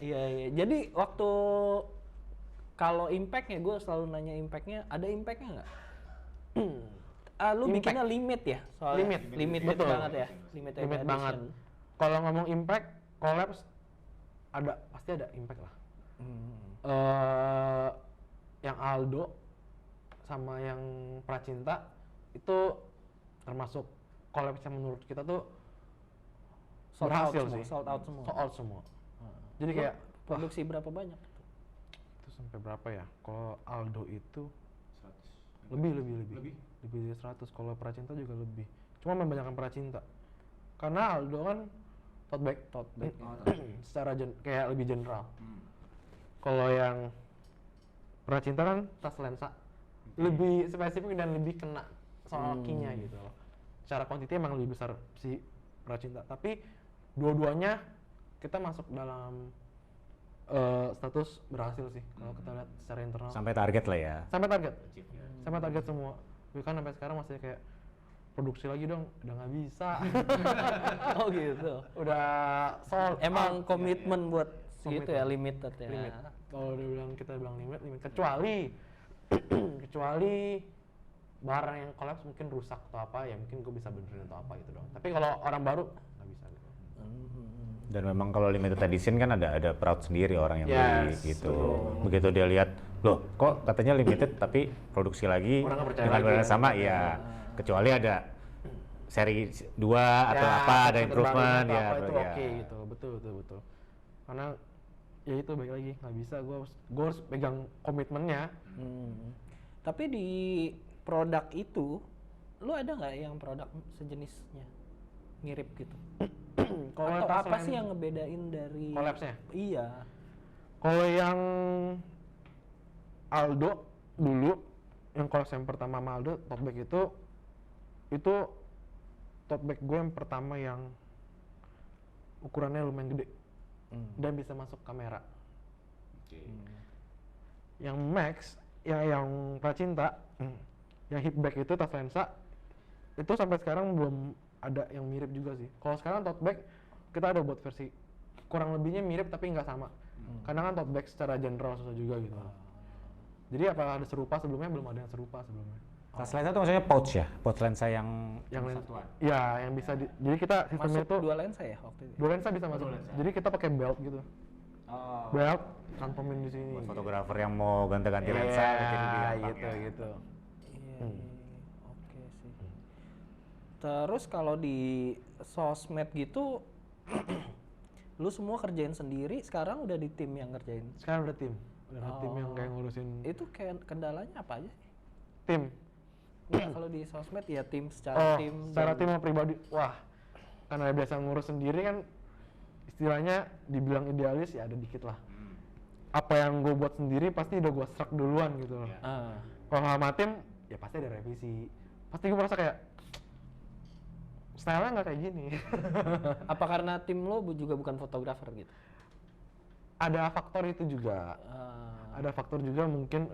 Iya. Jadi waktu kalau impact-nya, gue selalu nanya impact-nya, ada impact-nya nggak? Lu Impact. bikinnya limit ya? Soalnya limited Betul. banget ya? Limited Limit edition. banget. Kalau ngomong impact, collabs pasti ada impact lah. Yang Aldo sama yang Pracinta itu termasuk collabs yang menurut kita tuh Sold out berhasil semua, sih. sold out semua. Sold out semua. Jadi kayak Produksi berapa banyak? itu sampai berapa ya? Kalau Aldo itu lebih dari 100. Kalau Pracinta juga lebih. Cuma membanyakan Pracinta. Karena Aldo kan tote bag. Secara kayak lebih general. Kalau yang Pracinta kan tas lensa. Lebih spesifik dan lebih kena soal key-nya gitu loh. Secara quantity emang lebih besar si Pracinta. Tapi dua-duanya kita masuk dalam status berhasil sih kalau kita lihat secara internal. Sampai target lah ya. Sampai target. Sampai target semua. Tapi kan sampai sekarang masih kayak produksi lagi dong, udah nggak bisa. Oh gitu. Udah sold Emang out. komitmen buat segitu Komitmen. ya, limited ya. Limit. Kalau kita bilang limit. Kecuali Kecuali barang yang collapse mungkin rusak atau apa, ya mungkin gue bisa benerin atau apa gitu dong. Tapi kalau orang baru nggak bisa gitu. Dan memang kalau limited edition kan ada proud sendiri orang yang beli gitu. Begitu dia lihat, loh kok katanya limited tapi produksi lagi Orang nggak percaya dengan lagi barang ya. sama, ya kecuali ada seri 2 atau apa, ada improvement ya. Apa itu ya. oke gitu, betul. Karena ya itu baik lagi nggak bisa, gue harus pegang komitmennya. Tapi di produk itu, lu ada nggak yang produk sejenisnya mirip gitu? Atau apa sih yang ngebedain dari collapse-nya? Iya. Kalau yang Aldo dulu, yang collapse yang pertama sama Aldo, tote bag itu tote bag gue yang pertama yang ukurannya lumayan gede dan bisa masuk kamera. Yang Max, yang Pracinta, yang hip bag itu tas lensa, itu sampai sekarang belum ada yang mirip juga sih. Kalau sekarang tote bag kita ada buat versi kurang lebihnya mirip tapi nggak sama. Karena kan tote bag secara general susah juga gitu. Jadi apakah ada serupa sebelumnya? Belum ada yang serupa sebelumnya. Tas lensa itu maksudnya pouch ya? Pouch lensa yang Yang ya yang bisa jadi kita sistemnya Masuk itu dua lensa ya waktu itu. dua lensa bisa masuk. Jadi kita pakai belt gitu. Belt cantomin di sini. buat fotografer yang mau ganti-ganti lensa, jadi gampang gitu. Iya, oke sih. Terus kalau di sosmed gitu, lu semua kerjain sendiri, sekarang udah di tim yang ngerjain. Sekarang udah tim yang kayak ngurusin Itu kayak kendalanya apa aja sih? tim. Nggak, kalau di sosmed ya tim secara tim. secara dan- tim sama pribadi. Wah, karena biasa ngurus sendiri kan, istilahnya dibilang idealis ya ada dikit lah. Apa yang gue buat sendiri pasti udah gue struck duluan gitu loh. Ah, Kalau sama tim, ya pasti ada revisi. Pasti gue merasa kayak style-nya nggak kayak gini. apa karena tim lo juga bukan fotografer gitu? Ada faktor itu juga. Ah, Ada faktor juga mungkin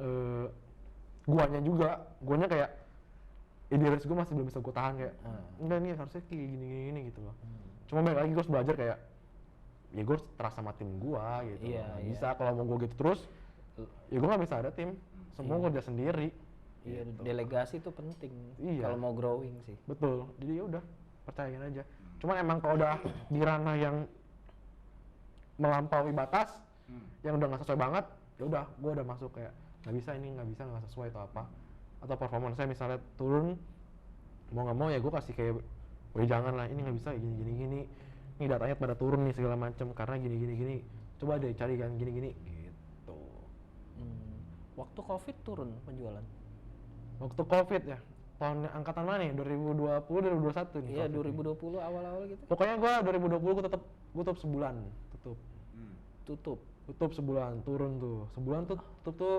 guanya kayak idealis gue masih belum bisa gue tahan kayak enggak nih harusnya kayak gini gitu loh. Cuma balik lagi gue harus belajar kayak ya gue harus terasa sama tim gue gitu. Iya, Nggak iya. bisa kalau mau gue gitu terus ya gue nggak bisa ada tim, semua kerja sendiri. iya, delegasi itu penting. Iya. Kalau mau growing sih. Betul, jadi ya udah percayain aja. Cuman emang kalau udah di ranah yang melampaui batas, yang udah nggak sesuai banget, ya udah, gue udah masuk kayak nggak bisa nggak sesuai atau apa, atau performance saya misalnya turun, mau nggak mau ya gue kasih kayak, weh jangan lah, ini nggak bisa gini, ini datanya pada turun nih segala macam karena gini, coba deh cari kan gini gitu. Waktu COVID turun penjualan. Waktu COVID ya, tahun angkatan mana nih? 2020, 2021 nih? Iya, COVID nih. 2020 awal-awal gitu. Pokoknya gua 2020 gue tutup sebulan, tutup sebulan, turun tuh. Sebulan tuh tutup tuh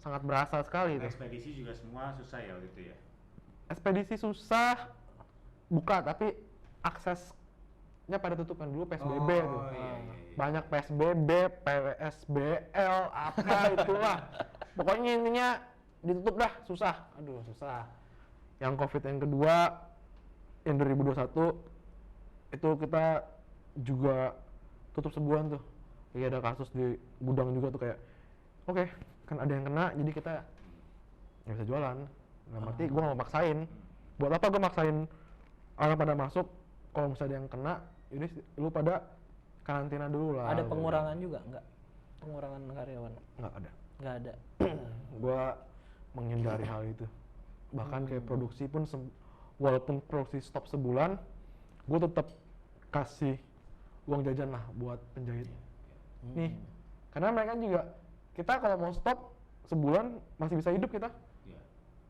sangat berasa sekali tuh. Ekspedisi juga semua susah ya waktu itu ya? Ekspedisi susah buka tapi aksesnya pada tutup kan dulu PSBB tuh. iya. Banyak PSBB, PSBL, apa itulah. Pokoknya intinya ditutup dah, susah. Aduh, susah. Yang COVID yang kedua, yang 2021 itu kita juga tutup sebulan tuh. Kayak ada kasus di gudang juga tuh kayak, oke, kan ada yang kena, jadi kita nggak bisa jualan. Nggak arti gue nggak mau maksain. Buat apa gue maksain orang pada masuk? Kalau misalnya ada yang kena, yaudah lu pada karantina dulu lah. Ada pengurangan juga nggak? Pengurangan karyawan? Nggak ada. Nggak ada. Gue menghindari hal itu. Bahkan kayak produksi pun walaupun produksi stop sebulan, gue tetap kasih uang jajan lah buat penjahit. Nih, karena mereka juga, kita kalau mau stop sebulan masih bisa hidup kita,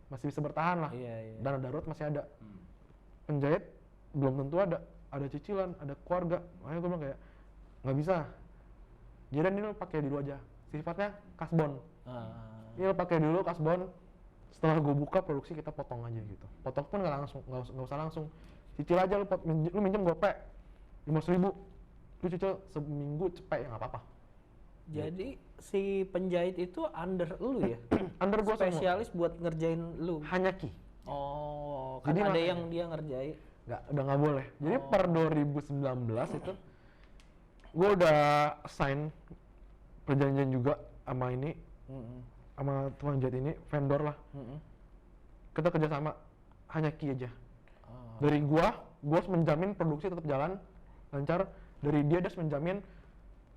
masih bisa bertahan lah. Iya. Dana darurat masih ada. Penjahit belum tentu ada cicilan, ada keluarga. Makanya gue bilang kayak nggak bisa. Jadi ini lo pakai dulu aja. Sifatnya kasbon. Ini lo pakai dulu kasbon. Setelah gue buka produksi kita potong aja gitu. Potong pun nggak usah langsung. Cicil aja lu minjem gope 5.000. Lu cicil seminggu cepet ya nggak apa-apa. Jadi si penjahit itu under lu ya? Under gue semua. Spesialis buat ngerjain lu. Hanya Ki. Oh, kan Jadi ada makanya- yang dia ngerjain. Udah nggak boleh. Jadi per 2019 itu gue udah sign perjanjian juga sama ini sama tukang jahit ini, vendor lah. Kita kerjasama hanya key aja. Dari gua harus menjamin produksi tetap jalan lancar. Dari dia harus menjamin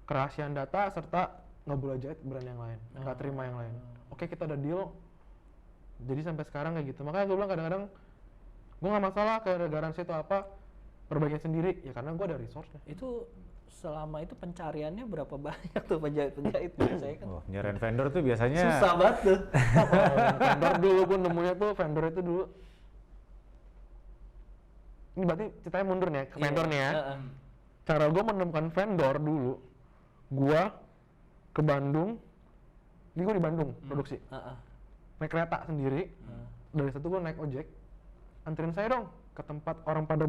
kerahasiaan data serta nggak boleh jahit brand yang lain, nggak terima yang lain. Oke, kita ada deal. Jadi sampai sekarang kayak gitu. Makanya gue bilang kadang-kadang gue nggak masalah kayak garansi itu apa, perbaikin sendiri ya karena gue ada resource-nya. Itu selama itu pencariannya berapa banyak tuh penjahit-penjahit biasanya kan? Oh, nyariin vendor tuh biasanya Susah banget tuh. Vendor dulu gue nemunya tuh vendor itu dulu. Ini berarti ceritanya mundur nih ya, ke vendor nih ya. Cara gue menemukan vendor dulu, gue ke Bandung, ini gue di Bandung produksi. Naik kereta sendiri, dari situ gue naik ojek, anterin saya dong ke tempat orang pada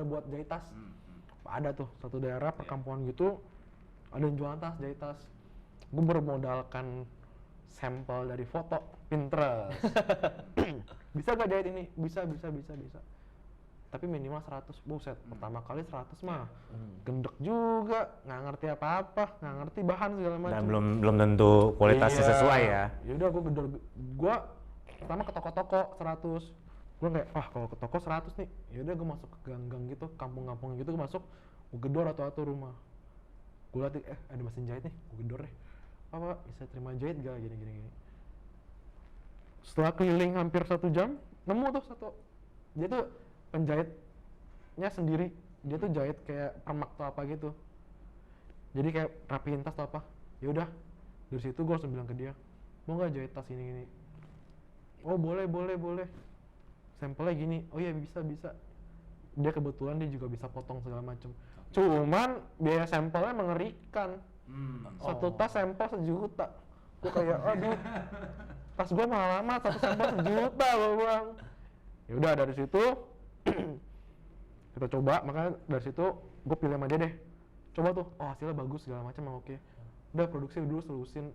buat jahit tas. Ada tuh satu daerah perkampungan gitu, ada yang jualan tas, jahit tas. Gue bermodalkan sampel dari foto Pinterest. Bisa gak jahit ini? Bisa. Tapi minimal 100, buset. Pertama kali 100 mah gendek juga, nggak ngerti apa-apa, nggak ngerti bahan segala macam. dan belum tentu kualitasnya sesuai ya. Ya udah gue pertama ke toko-toko 100. Gue kayak kalau ke toko 100 nih, ya udah gue masuk ke gang-gang gitu, kampung-kampung gitu, gue masuk, gue gedor atau rumah. Gue liat ada mesin jahit nih, gue gedor deh. Apa bisa terima jahit gak gini. Setelah keliling hampir 1 jam, nemu tuh satu. Dia tuh penjahitnya sendiri, dia tuh jahit kayak permak atau apa gitu. Jadi kayak rapiin tas atau apa. Ya udah, dari situ gue langsung bilang ke dia, mau nggak jahit tas ini. Oh boleh. Sampelnya gini, oh iya bisa. Dia kebetulan dia juga bisa potong segala macam. Cuman biaya sampelnya mengerikan. Satu tas sampel 1 juta. Gue kayak, aduh, tas gue mahal amat, satu sampel 1 juta gue bilang. Ya udah dari situ kita coba, makanya dari situ gue pilih sama dia deh. Coba tuh, oh hasilnya bagus segala macam, oke. Udah produksi dulu, selusin.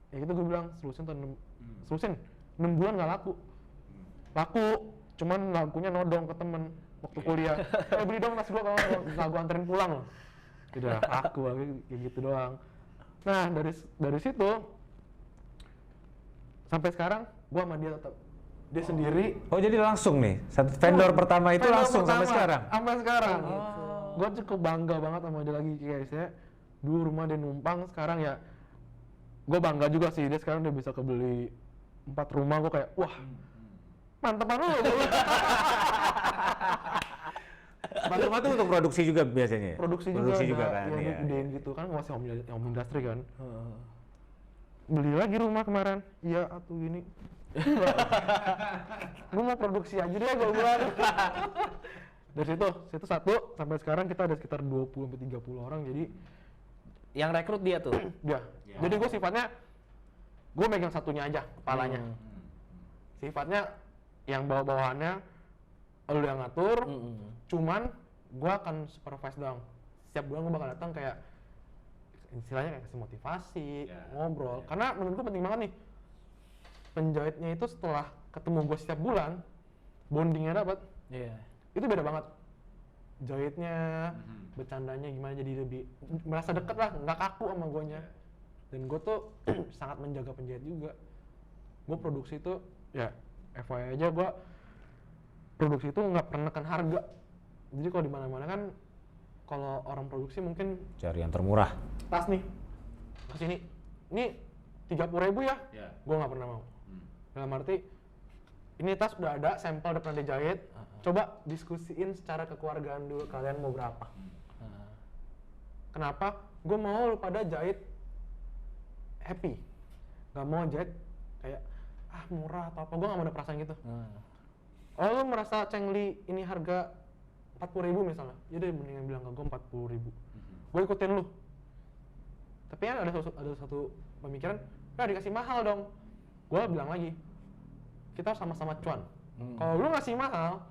Ya gitu gue bilang, selusin 6 bulan nggak laku, cuman lakunya nodong ke temen waktu kuliah. Beli dong tas gue, kalau nggak gue anterin pulang. Udah laku kayak gitu doang. Nah dari situ sampai sekarang gue sama dia tetap. Dia sendiri. Oh jadi langsung nih, satu vendor pertama itu langsung sampai sekarang? Sampai sekarang. Gue cukup bangga banget sama dia lagi, kayak saya dulu rumah dia numpang, sekarang ya gue bangga juga sih, dia sekarang udah bisa kebeli 4 rumah. Gue kayak wah mantepan lu. Rumah tuh untuk produksi juga biasanya? Produksi juga kan, ya gedein gitu kan, masih home industry kan. Beli lagi rumah kemarin, iya atuh gini. Gue mau produksi aja deh gue bilang. Dari situ 1 sampai sekarang kita ada sekitar 20-30 orang. Jadi yang rekrut dia tuh? dia. Jadi gue sifatnya, gue megang satunya aja, kepalanya. Sifatnya yang bawahannya lu yang ngatur, cuman gue akan supervise doang. Setiap bulan gue bakal datang kayak istilahnya kayak kasih motivasi, ngobrol. Karena menurut gue penting banget nih, penjahitnya itu setelah ketemu gue setiap bulan, bondingnya dapat. Itu beda banget. Jahitnya, bercandanya gimana, jadi lebih merasa deket lah, nggak kaku sama guanya. Dan gue tuh sangat menjaga penjahit juga. Gue produksi itu, ya FYI aja, gue produksi itu nggak pernah nekan harga. Jadi kalau di mana-mana kan, kalau orang produksi mungkin cari yang termurah. Tas nih, kesini, ini 30.000 ya? Gue nggak pernah mau. Dalam arti, ini tas udah ada, sampel udah pernah dijahit. Coba diskusiin secara kekeluargaan dulu, kalian mau berapa? Kenapa? Gue mau lu pada jahit happy, nggak mau jahit kayak murah atau apa. Gue nggak mau ada perasaan gitu. Oh lu merasa Cengli ini harga 40.000 misalnya, jadi mendingan bilang ke gue 40.000. Gue ikutin lu. Tapi kan ada satu pemikiran, dikasih mahal dong. Gue bilang lagi, kita sama-sama cuan. Kalau lu ngasih mahal,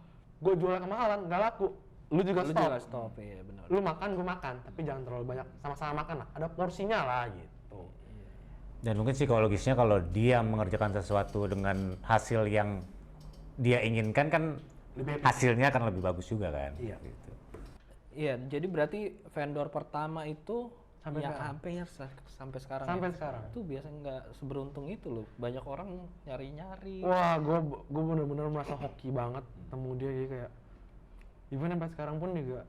gue jual kemahalan, nggak laku. Lu juga stop. Iya benar. Lu makan, gue makan, tapi jangan terlalu banyak. Sama-sama makan lah, ada porsinya lah gitu. Dan mungkin psikologisnya kalau dia mengerjakan sesuatu dengan hasil yang dia inginkan kan hasilnya akan lebih bagus juga kan. Iya. Gitu. Iya, jadi berarti vendor pertama itu sampai ya sekarang. hampir sampai sekarang. Sampai ya. sekarang. Itu biasanya nggak seberuntung itu loh. Banyak orang nyari-nyari. Wah, gue bener-bener merasa hoki banget temu dia, jadi kayak even sampai sekarang pun juga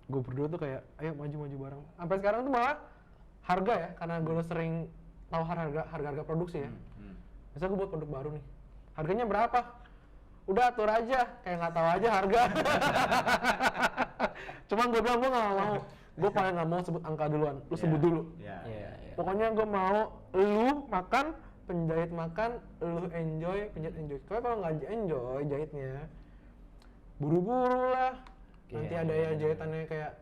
gue berdua tuh kayak ayo maju bareng. Sampai sekarang tuh malah harga ya, karena gue sering tahu harga produksi ya. Misal gue buat produk baru nih, harganya berapa? Udah atur aja, kayak nggak tahu aja harga. Cuman gue bilang gue nggak mau, gue paling nggak mau sebut angka duluan, lu sebut dulu. Iya. Pokoknya gue mau lu makan, penjahit makan, lu enjoy, penjahit enjoy. Kalau nggak enjoy jahitnya, buru-buru lah. Nanti ada ya jahitannya kayak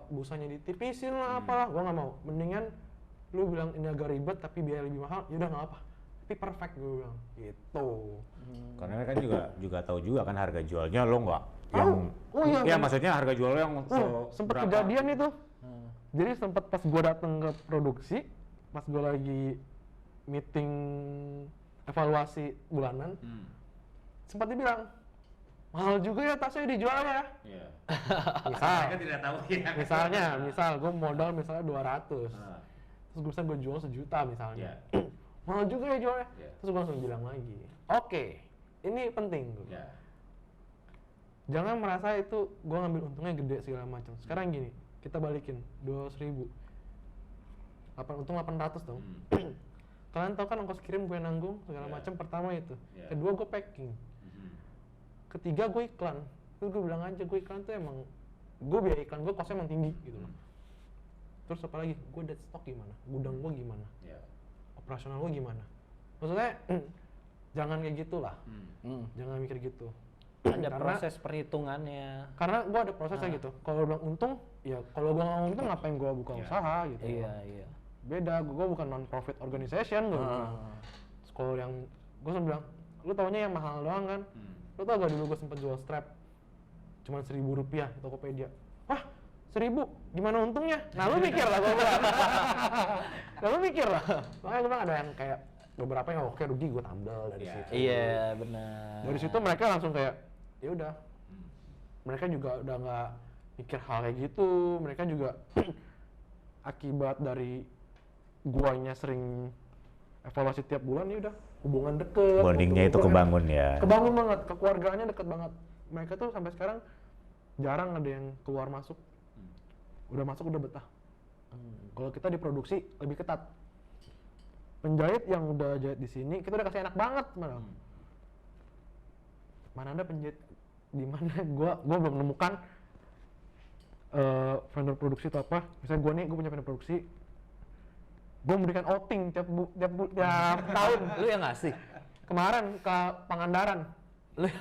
busanya ditipisin lah apalah. Gue nggak mau. Mendingan lu bilang ini agak ribet tapi biaya lebih mahal, yaudah nggak apa. Tapi perfect gue bilang gitu. Karena kan juga tahu juga kan harga jualnya lo nggak yang Oh iya, ya bener. maksudnya harga jual lo yang Sempet berapa? kejadian itu. Jadi sempet pas gue dateng ke produksi, pas gue lagi meeting evaluasi bulanan, sempat dibilang mahal juga ya tasnya dijualnya. Iya. Misal, Kan tidak tahu ya. misal gue modal misalnya 200, terus gue jual 1 juta misalnya. Iya. Mahal juga ya jualnya. Iya. Terus gue langsung bilang lagi, oke, ini penting tuh. Iya. Jangan merasa itu gue ngambil untungnya gede segala macam. Sekarang gini, kita balikin 200.000, untung 800 dong. Kalian tahu kan ongkos kirim gue nanggung segala macam. Pertama itu, kedua gue packing, ketiga gue iklan. Terus gue bilang aja gue iklan tuh emang gue biaya iklan gue kosnya emang tinggi gitu loh. Terus apa lagi? Gue dead stock gimana? Gudang gue gimana? Operasional gue gimana? Maksudnya jangan kayak gitulah. Jangan mikir gitu. Ada proses perhitungannya. Karena gue ada prosesnya gitu. Kalau bilang untung, ya kalau gue nggak untung ngapain gue buka usaha gitu. Iya. Beda, gue bukan non-profit organization gue. Terus kalau yang gue selalu bilang, lu taunya yang mahal doang kan? Lu tau gak dulu gue sempet jual strap cuman Rp1.000 di Tokopedia. Wah, 1.000, gimana untungnya? Nah lu mikir lah gue bilang. Makanya gue bilang ada yang kayak beberapa yang oke rugi gue tambal dari situ. Iya, benar. Dari situ mereka langsung kayak ya udah. Mereka juga udah nggak mikir hal kayak gitu. Mereka juga akibat dari guanya sering evaluasi tiap bulan, ya udah hubungan deket. Bondingnya itu kebangun ya. Kebangun banget, kekeluargaannya deket banget. Mereka tuh sampai sekarang jarang ada yang keluar masuk. Udah masuk udah betah. Kalau kita diproduksi lebih ketat. Penjahit yang udah jahit di sini kita udah kasih enak banget malah. Mana ada penjahit di mana gua belum menemukan vendor produksi atau apa. Misalnya gue punya vendor produksi, gue memberikan outing tiap tahun. Lu yang ngasih? Kemarin ke Pangandaran,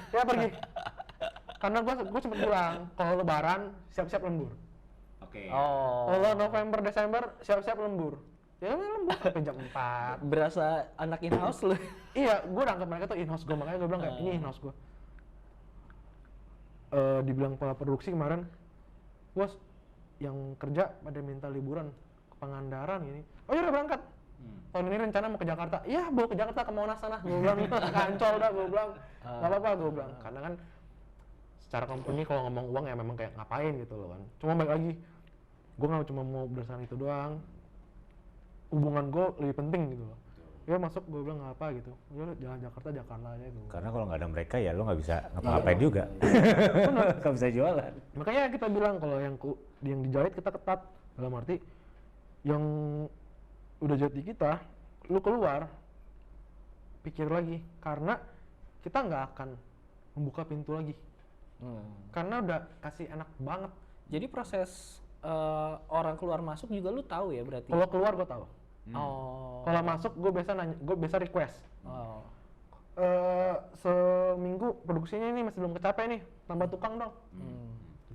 ya pergi. Karena gue sempat bilang kalau Lebaran siap-siap lembur. Oke. Oh. Kalau November Desember siap-siap lembur. Ya lembur sampai jam 4. Berasa anak in-house lu. Iya, gue anggap mereka tuh in-house gue, makanya gue bilang kayak ini in-house gue. Dibilang kepala produksi kemarin, bos yang kerja pada minta liburan ke Pangandaran gini. Oh ya udah berangkat. Tahun ini rencana mau ke Jakarta. Iya, bawa ke Jakarta ke Monas sana. Gue bilang kancol dah, gue bilang. Gak apa-apa, gue bilang. Karena kan secara company kalau ngomong uang ya memang kayak ngapain gitu loh kan. Cuma balik lagi, gue nggak cuma mau berdasarkan itu doang. Hubungan gue lebih penting gitu loh. Ya masuk, gue bilang nggak apa gitu. Ya jalan Jakarta aja gitu. Karena kalau nggak ada mereka ya lo nggak bisa ngapa-ngapain juga. Nggak bisa jualan. Makanya kita bilang kalau yang dijahit kita ketat, dalam arti yang udah jahit di kita, lu keluar pikir lagi karena kita nggak akan membuka pintu lagi. Karena udah kasih enak banget. Jadi proses orang keluar masuk juga lu tahu ya berarti? Kalau keluar gue tahu. Oh. Kalau masuk gue biasa nanya, gue biasa request. Oh. Seminggu produksinya ini masih belum kecapai nih, tambah tukang dong.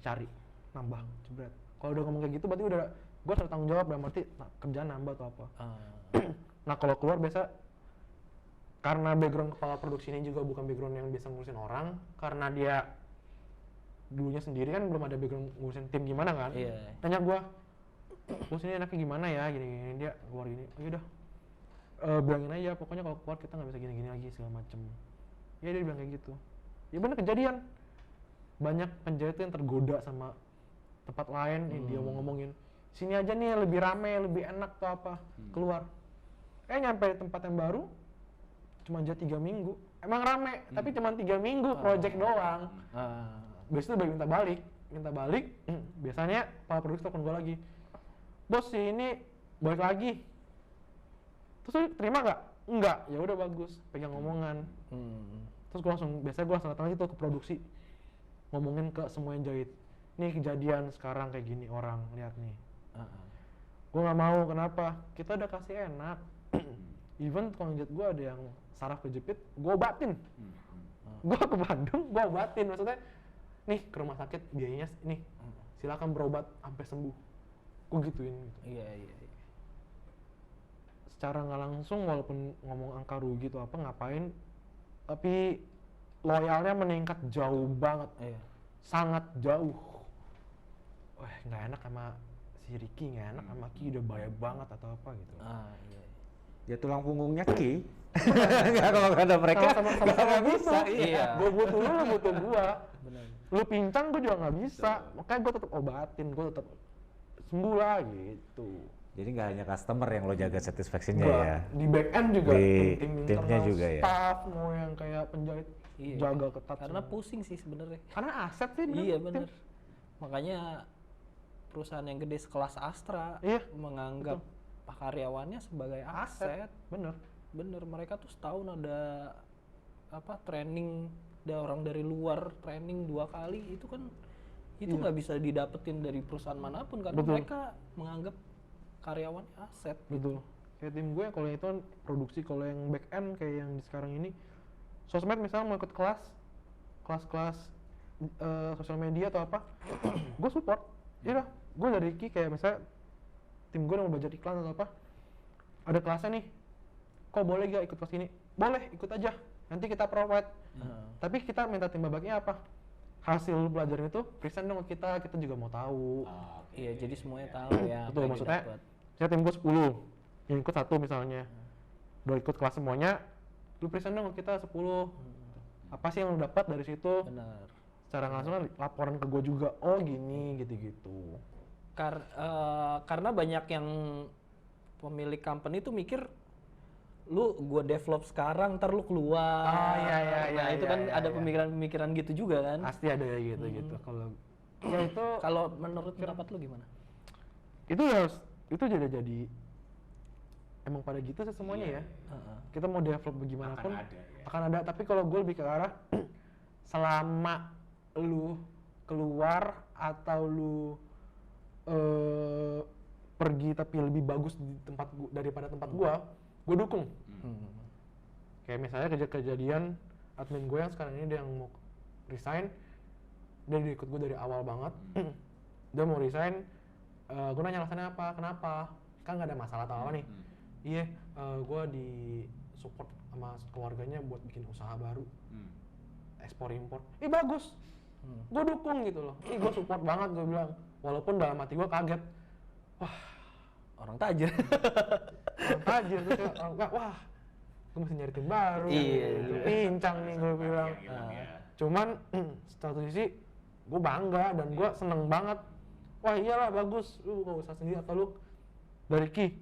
Cari, nambah, jebret. Kalau udah ngomong kayak gitu berarti udah gue harus tanggung jawab, dalam arti kerjaan nambah atau apa. Nah kalau keluar biasa karena background kepala produksi ini juga bukan background yang bisa ngurusin orang, karena dia dulunya sendiri kan belum ada background ngurusin tim gimana kan. Iya. Tanya gue, bos ini enaknya gimana ya, gini-gini, dia keluar gini, oh yaudah bilangin aja, pokoknya kalau keluar kita nggak bisa gini-gini lagi segala macem. Ya dia bilang kayak gitu. Ya bener kejadian. Banyak penjahit tuh yang tergoda sama tempat lain, yang dia mau ngomongin sini aja nih lebih rame, lebih enak tuh apa, keluar. Nyampe di tempat yang baru, cuma aja 3 minggu. Emang rame, tapi cuma 3 minggu project doang. Biasanya itu baru minta balik, biasanya para produksi telepon gue lagi. Bos si ini balik lagi. Terus lu terima nggak? Enggak, ya udah bagus, pegang omongan. Terus biasanya gue langsung datang lagi tuh ke produksi, ngomongin ke semua yang jahit. Nih kejadian sekarang kayak gini orang, lihat nih. Gue nggak mau, kenapa? Kita udah kasih enak. Even tukang jahit gue ada yang saraf kejepit, gue obatin. Gue ke Bandung, gue obatin. Maksudnya, nih ke rumah sakit biayanya nih, silakan berobat sampai sembuh. Gue gituin. Gitu. Iya. Secara nggak langsung, walaupun ngomong angka rugi tuh apa ngapain, tapi loyalnya meningkat jauh banget. Sangat jauh. Wah, nggak enak sama si Ricky, nggak enak sama Ki, udah bahaya banget atau apa gitu. Iya. Ya tulang punggungnya Ki. Nggak, kalau nggak ada mereka sama-sama bisa. Iya. Gue butuh lu butuh gua. Benar. Lu pincang gue juga nggak bisa. Makanya gue tetap obatin, gue tetap sembuh lah gitu. Jadi nggak hanya customer yang lo jaga satisfaction-nya Gua, ya. di back end juga Di tim timnya internal, juga ya. staff mau yang kayak penjahit jaga ketat. Karena semua. pusing sih sebenarnya. Karena aset sih. Iya benar. Makanya perusahaan yang gede sekelas Astra menganggap karyawannya sebagai aset. Bener, mereka tuh setahun ada training, ada orang dari luar training 2 kali, itu kan itu nggak bisa didapetin dari perusahaan manapun karena mereka menganggap karyawannya aset. Betul. Kayak tim gue kalau itu kan produksi, kalau yang back end kayak yang di sekarang ini sosmed misalnya mau ikut kelas sosial media atau apa, gue support. Ya udah, gue dari Ki kayak misalnya tim gue mau belajar iklan atau apa, ada kelasnya nih, kok boleh gak ikut kelas ini? Boleh, ikut aja, nanti kita provide. Tapi kita minta tim babaknya apa? Hasil lu pelajaran itu present dong ke kita juga mau tahu. Iya, jadi semuanya tahu ya. Betul, maksudnya saya tim gue 10, yang ikut 1 misalnya, udah ikut kelas semuanya, lu present dong ke kita 10. Apa sih yang lu dapat dari situ? Benar. Secara nggak langsung laporan ke gue juga, oh gini, gitu-gitu. Karena banyak yang pemilik company tuh mikir, lu gue develop sekarang, ntar lu keluar. Iya, itu kan ada pemikiran-pemikiran gitu juga kan. Pasti ada ya gitu. Kalau menurut pendapat lu gimana? Itu jadi emang pada gitu sih semuanya ya. Kita mau develop bagaimanapun akan ada. Tapi kalau gue lebih ke arah selama lu keluar atau lu pergi tapi lebih bagus daripada tempat gue dukung. Kayak misalnya kejadian admin gue yang sekarang ini dia yang mau resign, dia ikut gue dari awal banget. Dia mau resign, gue nanya alasannya apa, kenapa? Kan nggak ada masalah atau apa nih? Iya, gue di support sama keluarganya buat bikin usaha baru, ekspor impor. Bagus, gue dukung gitu loh. Gue support banget, gue bilang. Walaupun dalam hati gue kaget, wah orang tajir. Terus kayak, wah gue mesti nyari tim baru. Pincang nih gue bilang. Cuman satu sisi gue bangga dan gue seneng banget. Wah iyalah bagus, lu gak usah sendiri atau lu dari Ki.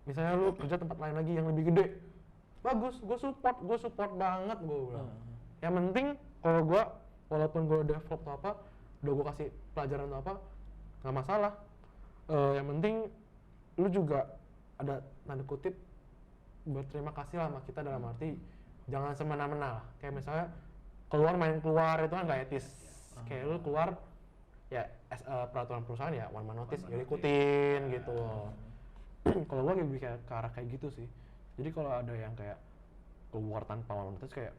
Misalnya lu kerja tempat lain lagi yang lebih gede. Bagus, gue support banget gue bilang. Yang penting kalau gue, walaupun gue develop atau apa, udah gue kasih pelajaran atau apa, nggak masalah. Yang penting lu juga ada tanda kutip berterima kasih lah sama kita, dalam arti jangan semena-mena lah. Kayak misalnya main keluar itu kan nggak etis. Kayak lu keluar ya peraturan perusahaan ya one man notice, ya ikutin gitu. Kalau gue lebih kayak ke arah kayak gitu sih. Jadi kalau ada yang kayak keluar tanpa one man notice kayak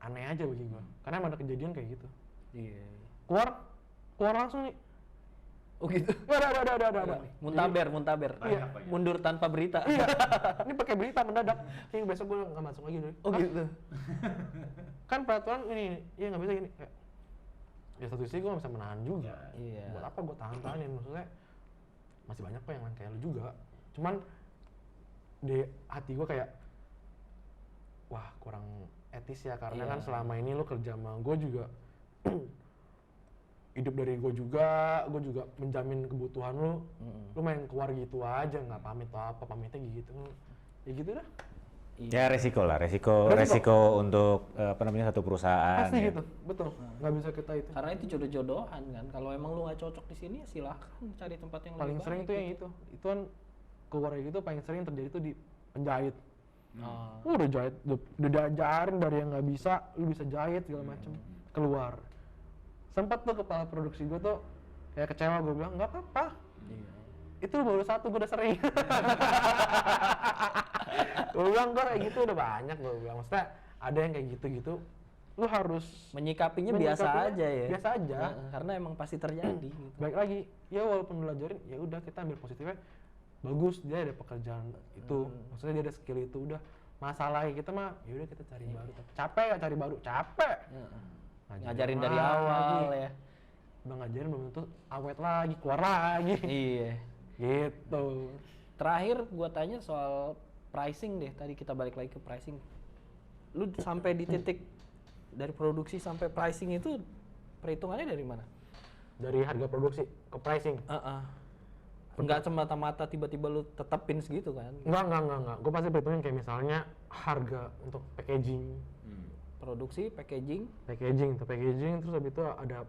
aneh aja bagi gue. Karena emang ada kejadian kayak gitu. Iya. Keluar langsung nih. Oh gitu. Ada. Muntaber. Iya. Mundur tanpa berita. Iya. Ini pakai berita mendadak. Kayak besok gue nggak masuk lagi deh. Oh gitu. Kan peraturan ini, iya nggak bisa gini. Kayak, ya satu sisi gue nggak bisa menahan juga. Iya. Buat apa gue tahan-tahanin? Maksudnya masih banyak kok yang lain kayak lu juga. Cuman di hati gue kayak, wah kurang etis ya, karena kan selama ini lu kerja sama gue juga hidup dari gue juga menjamin kebutuhan lu main keluar gitu aja, nggak pamit atau apa, pamitnya gitu, ya gitu dah. Ya resiko untuk satu perusahaan. Pasti ya. gitu, betul, nggak bisa kita itu. Karena itu jodoh-jodohan kan. Kalau emang lu nggak cocok di sini, ya silahkan cari tempat yang Paling lebih sering baik. itu yang itu kan keluar gitu paling sering terjadi tuh di penjahit. Ah. Udah jahit, udah diajarin dari yang nggak bisa, lu bisa jahit segala macem, keluar. Sempat tuh kepala produksi gue tuh kayak kecewa, gue bilang nggak apa-apa. Iya. Itu baru satu, gue udah sering. Gue bilang gue kayak gitu udah banyak, gue bilang maksudnya ada yang kayak gitu-gitu, lu harus Menyikapinya biasa aja ya. biasa aja. Karena emang pasti terjadi gitu. Baik lagi, ya walaupun belajarin, ya udah kita ambil positifnya. Bagus, dia ada pekerjaan itu, maksudnya dia ada skill itu, udah. Masalahnya kita mah, ya udah kita cari baru. Capek gak cari baru? Capek. Ngajarin dari awal ya. Udah ngajarin belum tentu awet lagi, keluar lagi. Iya. Gitu. Terakhir gua tanya soal pricing deh. Tadi kita balik lagi ke pricing. Lu sampai di titik dari produksi sampai pricing itu perhitungannya dari mana? Dari harga produksi ke pricing. Enggak semata-mata tiba-tiba lu tetepin segitu kan? Enggak. Gue pasti perhitungin kayak misalnya harga untuk packaging. Produksi, packaging. Terus habis itu ada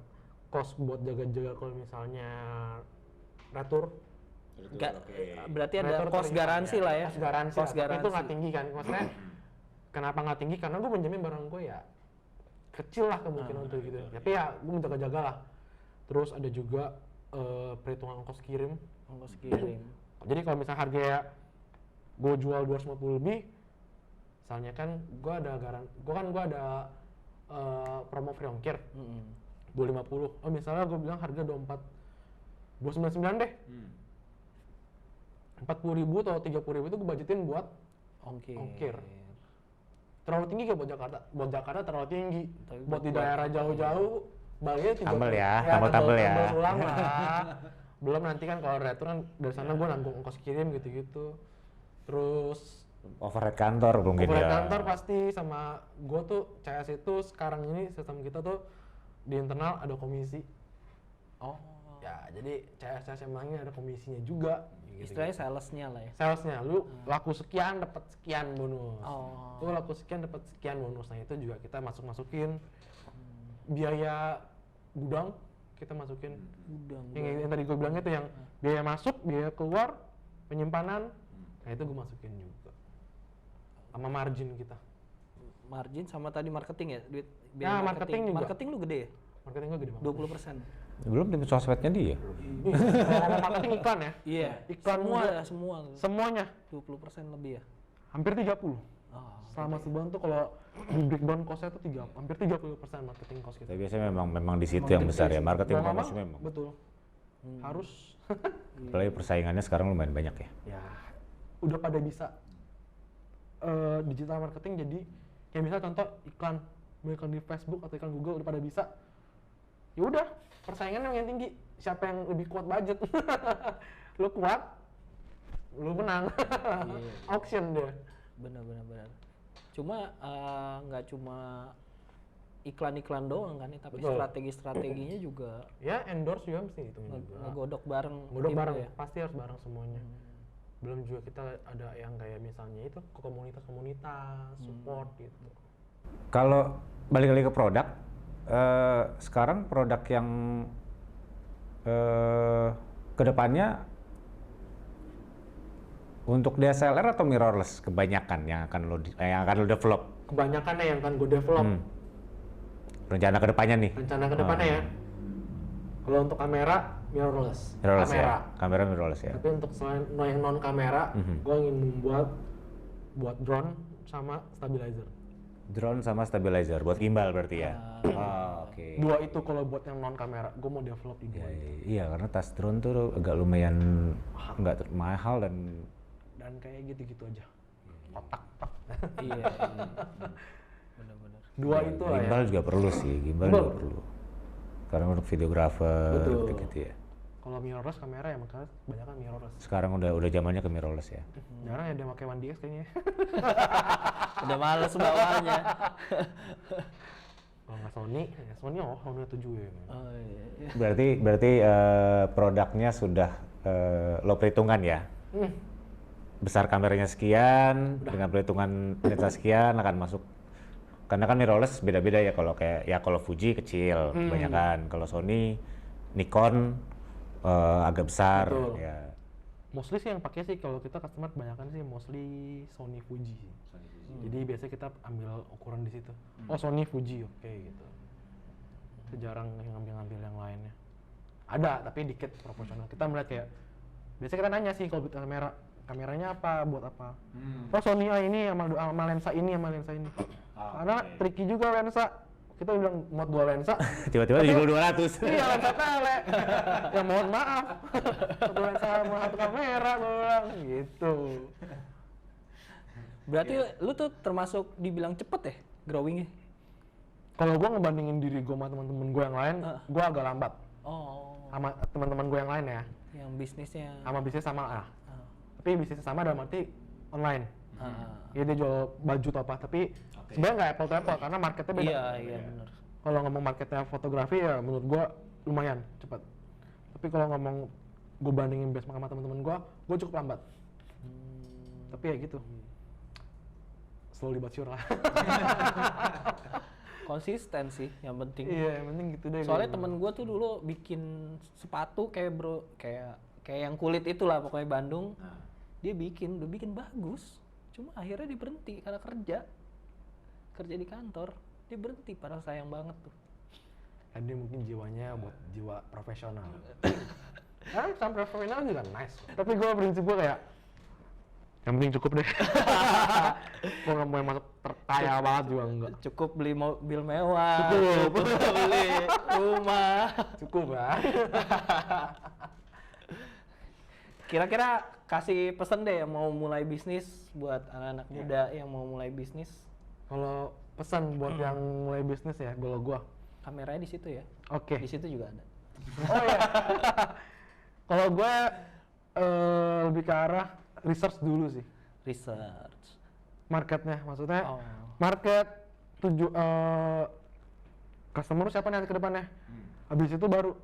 cost buat jaga-jaga kalau misalnya retur. Enggak, berarti ada Retur cost paling garansi banyak. lah ya. Cost garansi. Cost Tapi itu garansi. nggak tinggi kan? Maksudnya kenapa nggak tinggi? Karena gue menjamin barang gue ya kecil lah kemungkinan untuk gitu. Tapi ya gue menjaga-jaga lah. Terus ada juga perhitungan ongkos kirim. Ongkos kirim. Jadi kalau misalnya harga gue jual 250 lebih, misalnya kan gue ada promo free ongkir 250. Oh misalnya gue bilang harga 299 deh. 40.000 atau 30.000 itu gue budgetin buat ongkir. Terlalu tinggi gak buat Jakarta? Buat Jakarta terlalu tinggi. Tapi Buat di daerah jauh-jauh, bayarnya 30. Tambel ya, tambel-tambel ya. Tambel sulam lah. Belum nanti kan kalau retur kan dari sana gue nanggung ongkos kirim gitu-gitu. Terus Overhead kantor mungkin overhead ya. kantor pasti, sama gue tuh CS itu sekarang ini sistem kita tuh di internal ada komisi. Oh. Ya jadi CS emangnya ada komisinya juga. Istilahnya salesnya lah ya. Salesnya lu laku sekian dapat sekian bonus. Oh. Lu laku sekian dapat sekian bonus. Nah itu juga kita masukin biaya gudang, kita masukin Gudang. yang tadi gue bilang itu yang biaya masuk, biaya keluar, penyimpanan. Nah itu gue masukin juga sama margin kita. Margin sama tadi marketing ya, duit Nah, biaya marketing juga. Marketing lu gede ya? Marketing gue gede banget. 20%. Belum tim sosmednya dia. Kalau marketing iklan ya, Iya. Iklan semua juga. ya, semua. semuanya 20% lebih ya. hampir 30. Oh. Selama sebulan tuh kalau di breakdown cost-nya tuh hampir 30% marketing cost kita. Tapi biasanya memang di situ yang besar ya, marketing Memang, promosi memang. betul. Harus. Apalagi persaingannya sekarang lumayan banyak ya. Ya, udah pada bisa digital marketing, jadi kayak misalnya contoh iklan di Facebook atau iklan Google udah pada bisa. Ya udah, persaingannya yang tinggi. Siapa yang lebih kuat budget? Lu kuat, lu menang. Auction dia. Benar. Cuma nggak cuma iklan-iklan doang kan, tapi Betul. strategi-strateginya juga Ya endorse juga mesti hitungin juga. ngegodok bareng. Godok tim bareng, ya. pasti harus bareng semuanya. Belum juga kita ada yang kayak misalnya itu ke komunitas-komunitas, support gitu. Kalau balik lagi ke produk, sekarang produk yang kedepannya untuk DSLR atau mirrorless kebanyakan yang akan lo develop. Kebanyakan yang kan gue develop. Rencana kedepannya nih. Rencana kedepannya ya. Kalau untuk kamera mirrorless. Mirrorless kamera. ya. Kamera mirrorless ya. Tapi untuk selain yang non kamera, gue ingin membuat drone sama stabilizer. Drone sama stabilizer buat gimbal berarti ya. Oke. Dua itu kalau buat yang non kamera, gue mau develop di dua. Iya, karena tas drone tuh agak lumayan nggak mahal dan Kayak gitu-gitu aja. Otak. Iya. Benar. Dua itu lah ya. gimbal juga perlu sih, gimbal juga perlu. Karena untuk videografer Betul. gitu ya. Kalau mirrorless kamera ya makanya banyak kan mirrorless. Sekarang udah zamannya ke mirrorless ya. Jarang ya dia pakai 1DX kayaknya. Udah males bawanya. Kalau nggak Sony, ya Sony Sony 7 ya. Oh, iya. Berarti produknya sudah lo perhitungan ya? Besar kameranya sekian, dengan perhitungan lensa sekian akan masuk. Karena kan mirrorless beda-beda ya, kalau Fuji kecil kebanyakan, kalau Sony, Nikon agak besar. Betul. Ya. Mostly sih yang pakai sih kalau kita customer kebanyakan sih mostly Sony Fuji. Jadi biasanya kita ambil ukuran di situ. Oh Sony Fuji, oke gitu. Jarang yang ngambil yang lainnya. Ada tapi dikit proporsional. Kita melihat kayak biasanya kita nanya sih kalau buat kameranya apa, buat apa. Oh Sony ini sama lensa ini sama lensa ini. Karena tricky juga lensa. Kita bilang mau 2 lensa. Tiba-tiba dijual 200. Iya lensa tele. Ya mohon maaf. Satu lensa sama satu kamera gua bilang gitu. Berarti lu tuh termasuk dibilang cepet ya growingnya? Kalau gua ngebandingin diri gua sama teman-teman gua yang lain, gua agak lambat. Oh, Sama teman-teman gua yang lain ya. yang bisnisnya. Sama bisnis sama Tapi bisnisnya sama dalam arti online. Ya dia jual baju atau apa, tapi sebenarnya nggak apple to apple karena marketnya beda. Iya benar. Kalau ngomong marketnya fotografi ya menurut gua lumayan cepat. Tapi kalau ngomong gua bandingin benchmark sama teman-teman gua cukup lambat. Tapi ya gitu. Slowly but sure lah. Konsisten sih yang penting. Iya, yang penting gitu deh. Soalnya temen gue tuh dulu bikin sepatu kayak yang kulit itulah pokoknya Bandung. Dia udah bikin bagus. Cuma akhirnya dia berhenti karena kerja di kantor. Dia berhenti, padahal sayang banget tuh. Kan dia mungkin jiwanya buat jiwa profesional. Sama profesional juga nice. Tapi gue prinsip gue kayak yang penting cukup deh. Gue nggak mau yang masuk terkaya banget juga enggak. Cukup beli mobil mewah. Cukup. Beli rumah. Cukup ya. Kira-kira kasih pesan deh yang mau mulai bisnis buat anak-anak muda yang mau mulai bisnis. Kalau pesan buat yang mulai bisnis ya, kalau gue. Kameranya di situ ya. Oke. Di situ juga ada. Oh iya. Kalau gue lebih ke arah research dulu sih. Research. Marketnya, maksudnya Oh. market customer siapa nanti ke depannya. Habis itu baru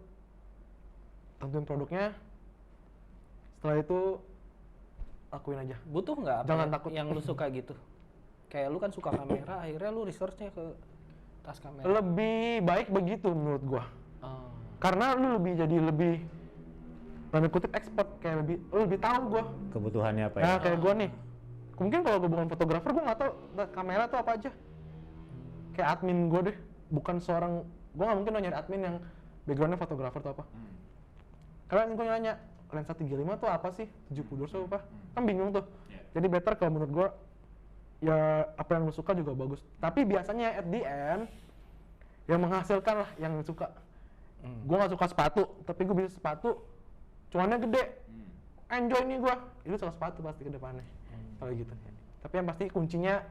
tentuin produknya. Setelah itu lakuin aja. Butuh nggak apa Jangan takut. yang lu suka gitu? Kayak lu kan suka kamera, akhirnya lu researchnya ke tas kamera. Lebih baik begitu menurut gua. Oh. Karena lu lebih tanda kutip expert, kayak lu lebih tahu gua. Kebutuhannya apa ya? Nah, kayak gua nih. Mungkin kalau gua bukan fotografer, gua nggak tahu kamera tuh apa aja. Kayak admin gua deh, bukan seorang, gua nggak mungkin nyari admin yang backgroundnya fotografer atau apa. Karena gua nanya, lensa 35 tuh apa sih? 70 tuh apa? Kan bingung tuh. Jadi better kalau menurut gua, ya apa yang lu suka juga bagus. Tapi biasanya at the end, yang menghasilkan lah yang lu suka. Gua nggak suka sepatu, tapi gua bisa sepatu, cuannya gede. Enjoy nih gua. Itu suka sepatu pasti ke depannya. Kalau gitu. Tapi yang pasti kuncinya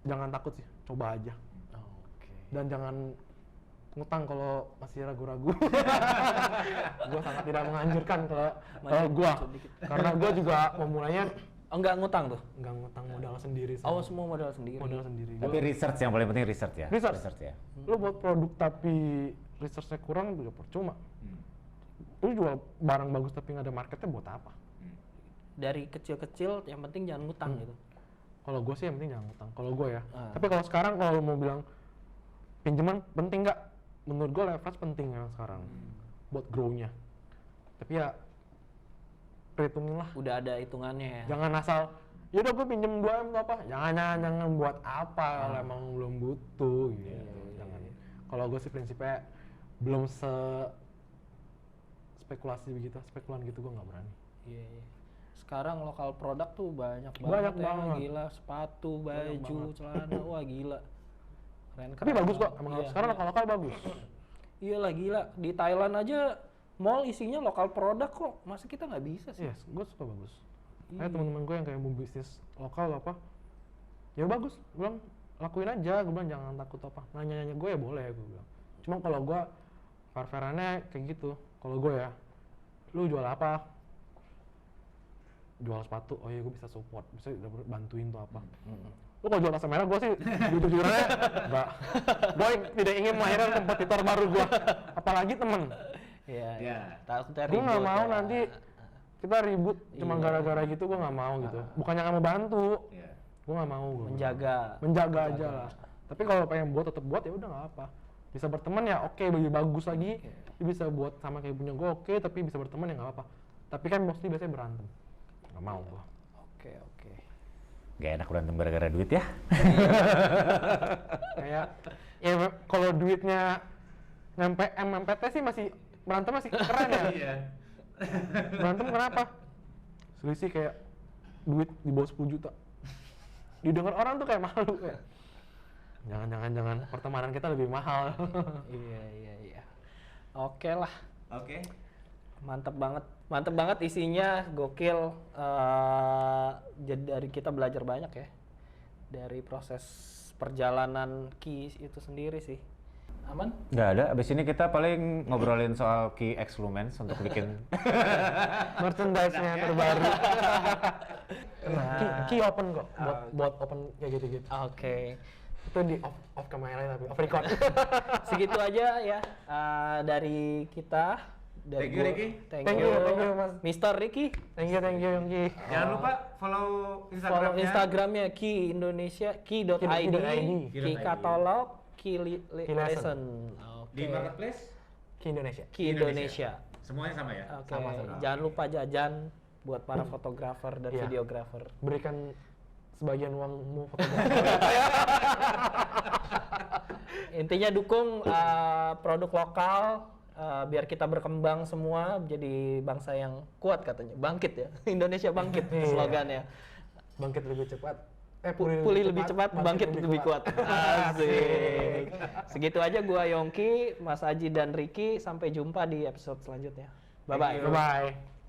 jangan takut sih, coba aja. Oke. Dan jangan ngutang kalau masih ragu-ragu. Gua sangat tidak menganjurkan kalau gua. Karena gua juga memulainya Oh, enggak ngutang tuh? nggak ngutang modal sendiri. Oh, semua modal sendiri. modal sendiri. Tapi research yang paling penting research ya. Research. ya. Lu buat produk tapi research-nya kurang juga percuma. Lu jual barang bagus tapi nggak ada marketnya buat apa? Dari kecil-kecil yang penting jangan ngutang gitu. Kalau gue sih yang penting jangan ngutang. Kalau gue ya. Ah. Tapi kalau sekarang kalau lu mau bilang pinjaman penting nggak? Menurut gue leverage penting ya sekarang buat grow-nya. Tapi ya perhitungin lah. Udah ada hitungannya ya. Jangan asal yaudah gue pinjem 2M atau apa. Jangan buat apa kalau emang belum butuh gitu. Jangan. Kalau gue sih prinsipnya belum spekulasi begitu, spekulan gitu gue nggak berani. Iya, iya. Sekarang lokal produk tuh banyak Banyak banget ya, banget. gila. Sepatu, Banyak baju, celana, wah gila. Keren, Tapi bagus kok, emang Iya, sekarang iya. lokal bagus. Iya lah gila. Di Thailand aja mall isinya lokal produk kok. Masa kita nggak bisa sih? Yes, gue suka bagus. Iya. Kayak teman-teman gue yang kayak mau bisnis lokal apa, ya bagus. Gue bilang lakuin aja, gue bilang jangan takut apa. Nanya-nanya gue ya boleh, gue bilang. Cuma kalau gue fair-fairannya kayak gitu. Kalau gue ya, lu jual apa? jual sepatu, oh iya gue bisa support, bisa bantuin tuh apa. Lu kalau jual rasa merah, gue sih jujur-jujurannya enggak. Gue tidak ingin melahirkan kompetitor baru gue, apalagi temen. Iya. Takutnya Gue nggak ribut mau ya. nanti kita ribut cuma gara-gara gitu, gue nggak mau gitu. Bukannya nggak mau bantu, gue nggak mau. Menjaga aja lah. Tapi kalau pengen buat tetap buat ya udah nggak apa. Bisa berteman ya oke, lebih bagus lagi. Dia bisa buat sama kayak punya gue oke, tapi bisa berteman ya nggak apa. Tapi kan mostly biasanya berantem. Nggak mau gue. Oke. Gak enak berantem gara-gara duit ya. Kayak ya kalau duitnya nyampe MMPT sih masih berantem masih keren ya. Berantem kenapa? Selisih kayak duit di bawah 10 juta. Didengar orang tuh kayak malu kayak. Jangan pertemanan kita lebih mahal. Iya. Oke lah. Oke. Mantep banget isinya, gokil. Jadi dari kita belajar banyak ya dari proses perjalanan Ki itu sendiri sih. Aman? Nggak ada, abis ini kita paling ngobrolin soal Ki X Lumens untuk bikin Merchandise-nya terbaru. Ki open kok, buat open kayak gitu-gitu. Oke. Itu di off kamera tapi off record. Segitu aja ya dari kita. Dari Thank you, gua. Ricky. Thank Thank you, you, Mas. Mr. Ricky. Thank you Yongki. Jangan lupa follow Follow Instagramnya Ki Indonesia, ki.id, Ki Katalog, Ki Lesson. di marketplace Ki Indonesia. Ki Indonesia. semuanya sama ya. Oke. Sama-sama. Jangan lupa jajan buat para fotografer dan Iya. videografer. Berikan sebagian uangmu fotografer. Intinya dukung produk lokal biar kita berkembang semua jadi bangsa yang kuat katanya. Bangkit ya. Indonesia bangkit slogannya. Bangkit lebih cepat. Pulih lebih cepat, bangkit lebih kuat. Asik. Segitu aja gua Yongki, Mas Aji dan Ricky. Sampai jumpa di episode selanjutnya. Bye bye. Bye bye.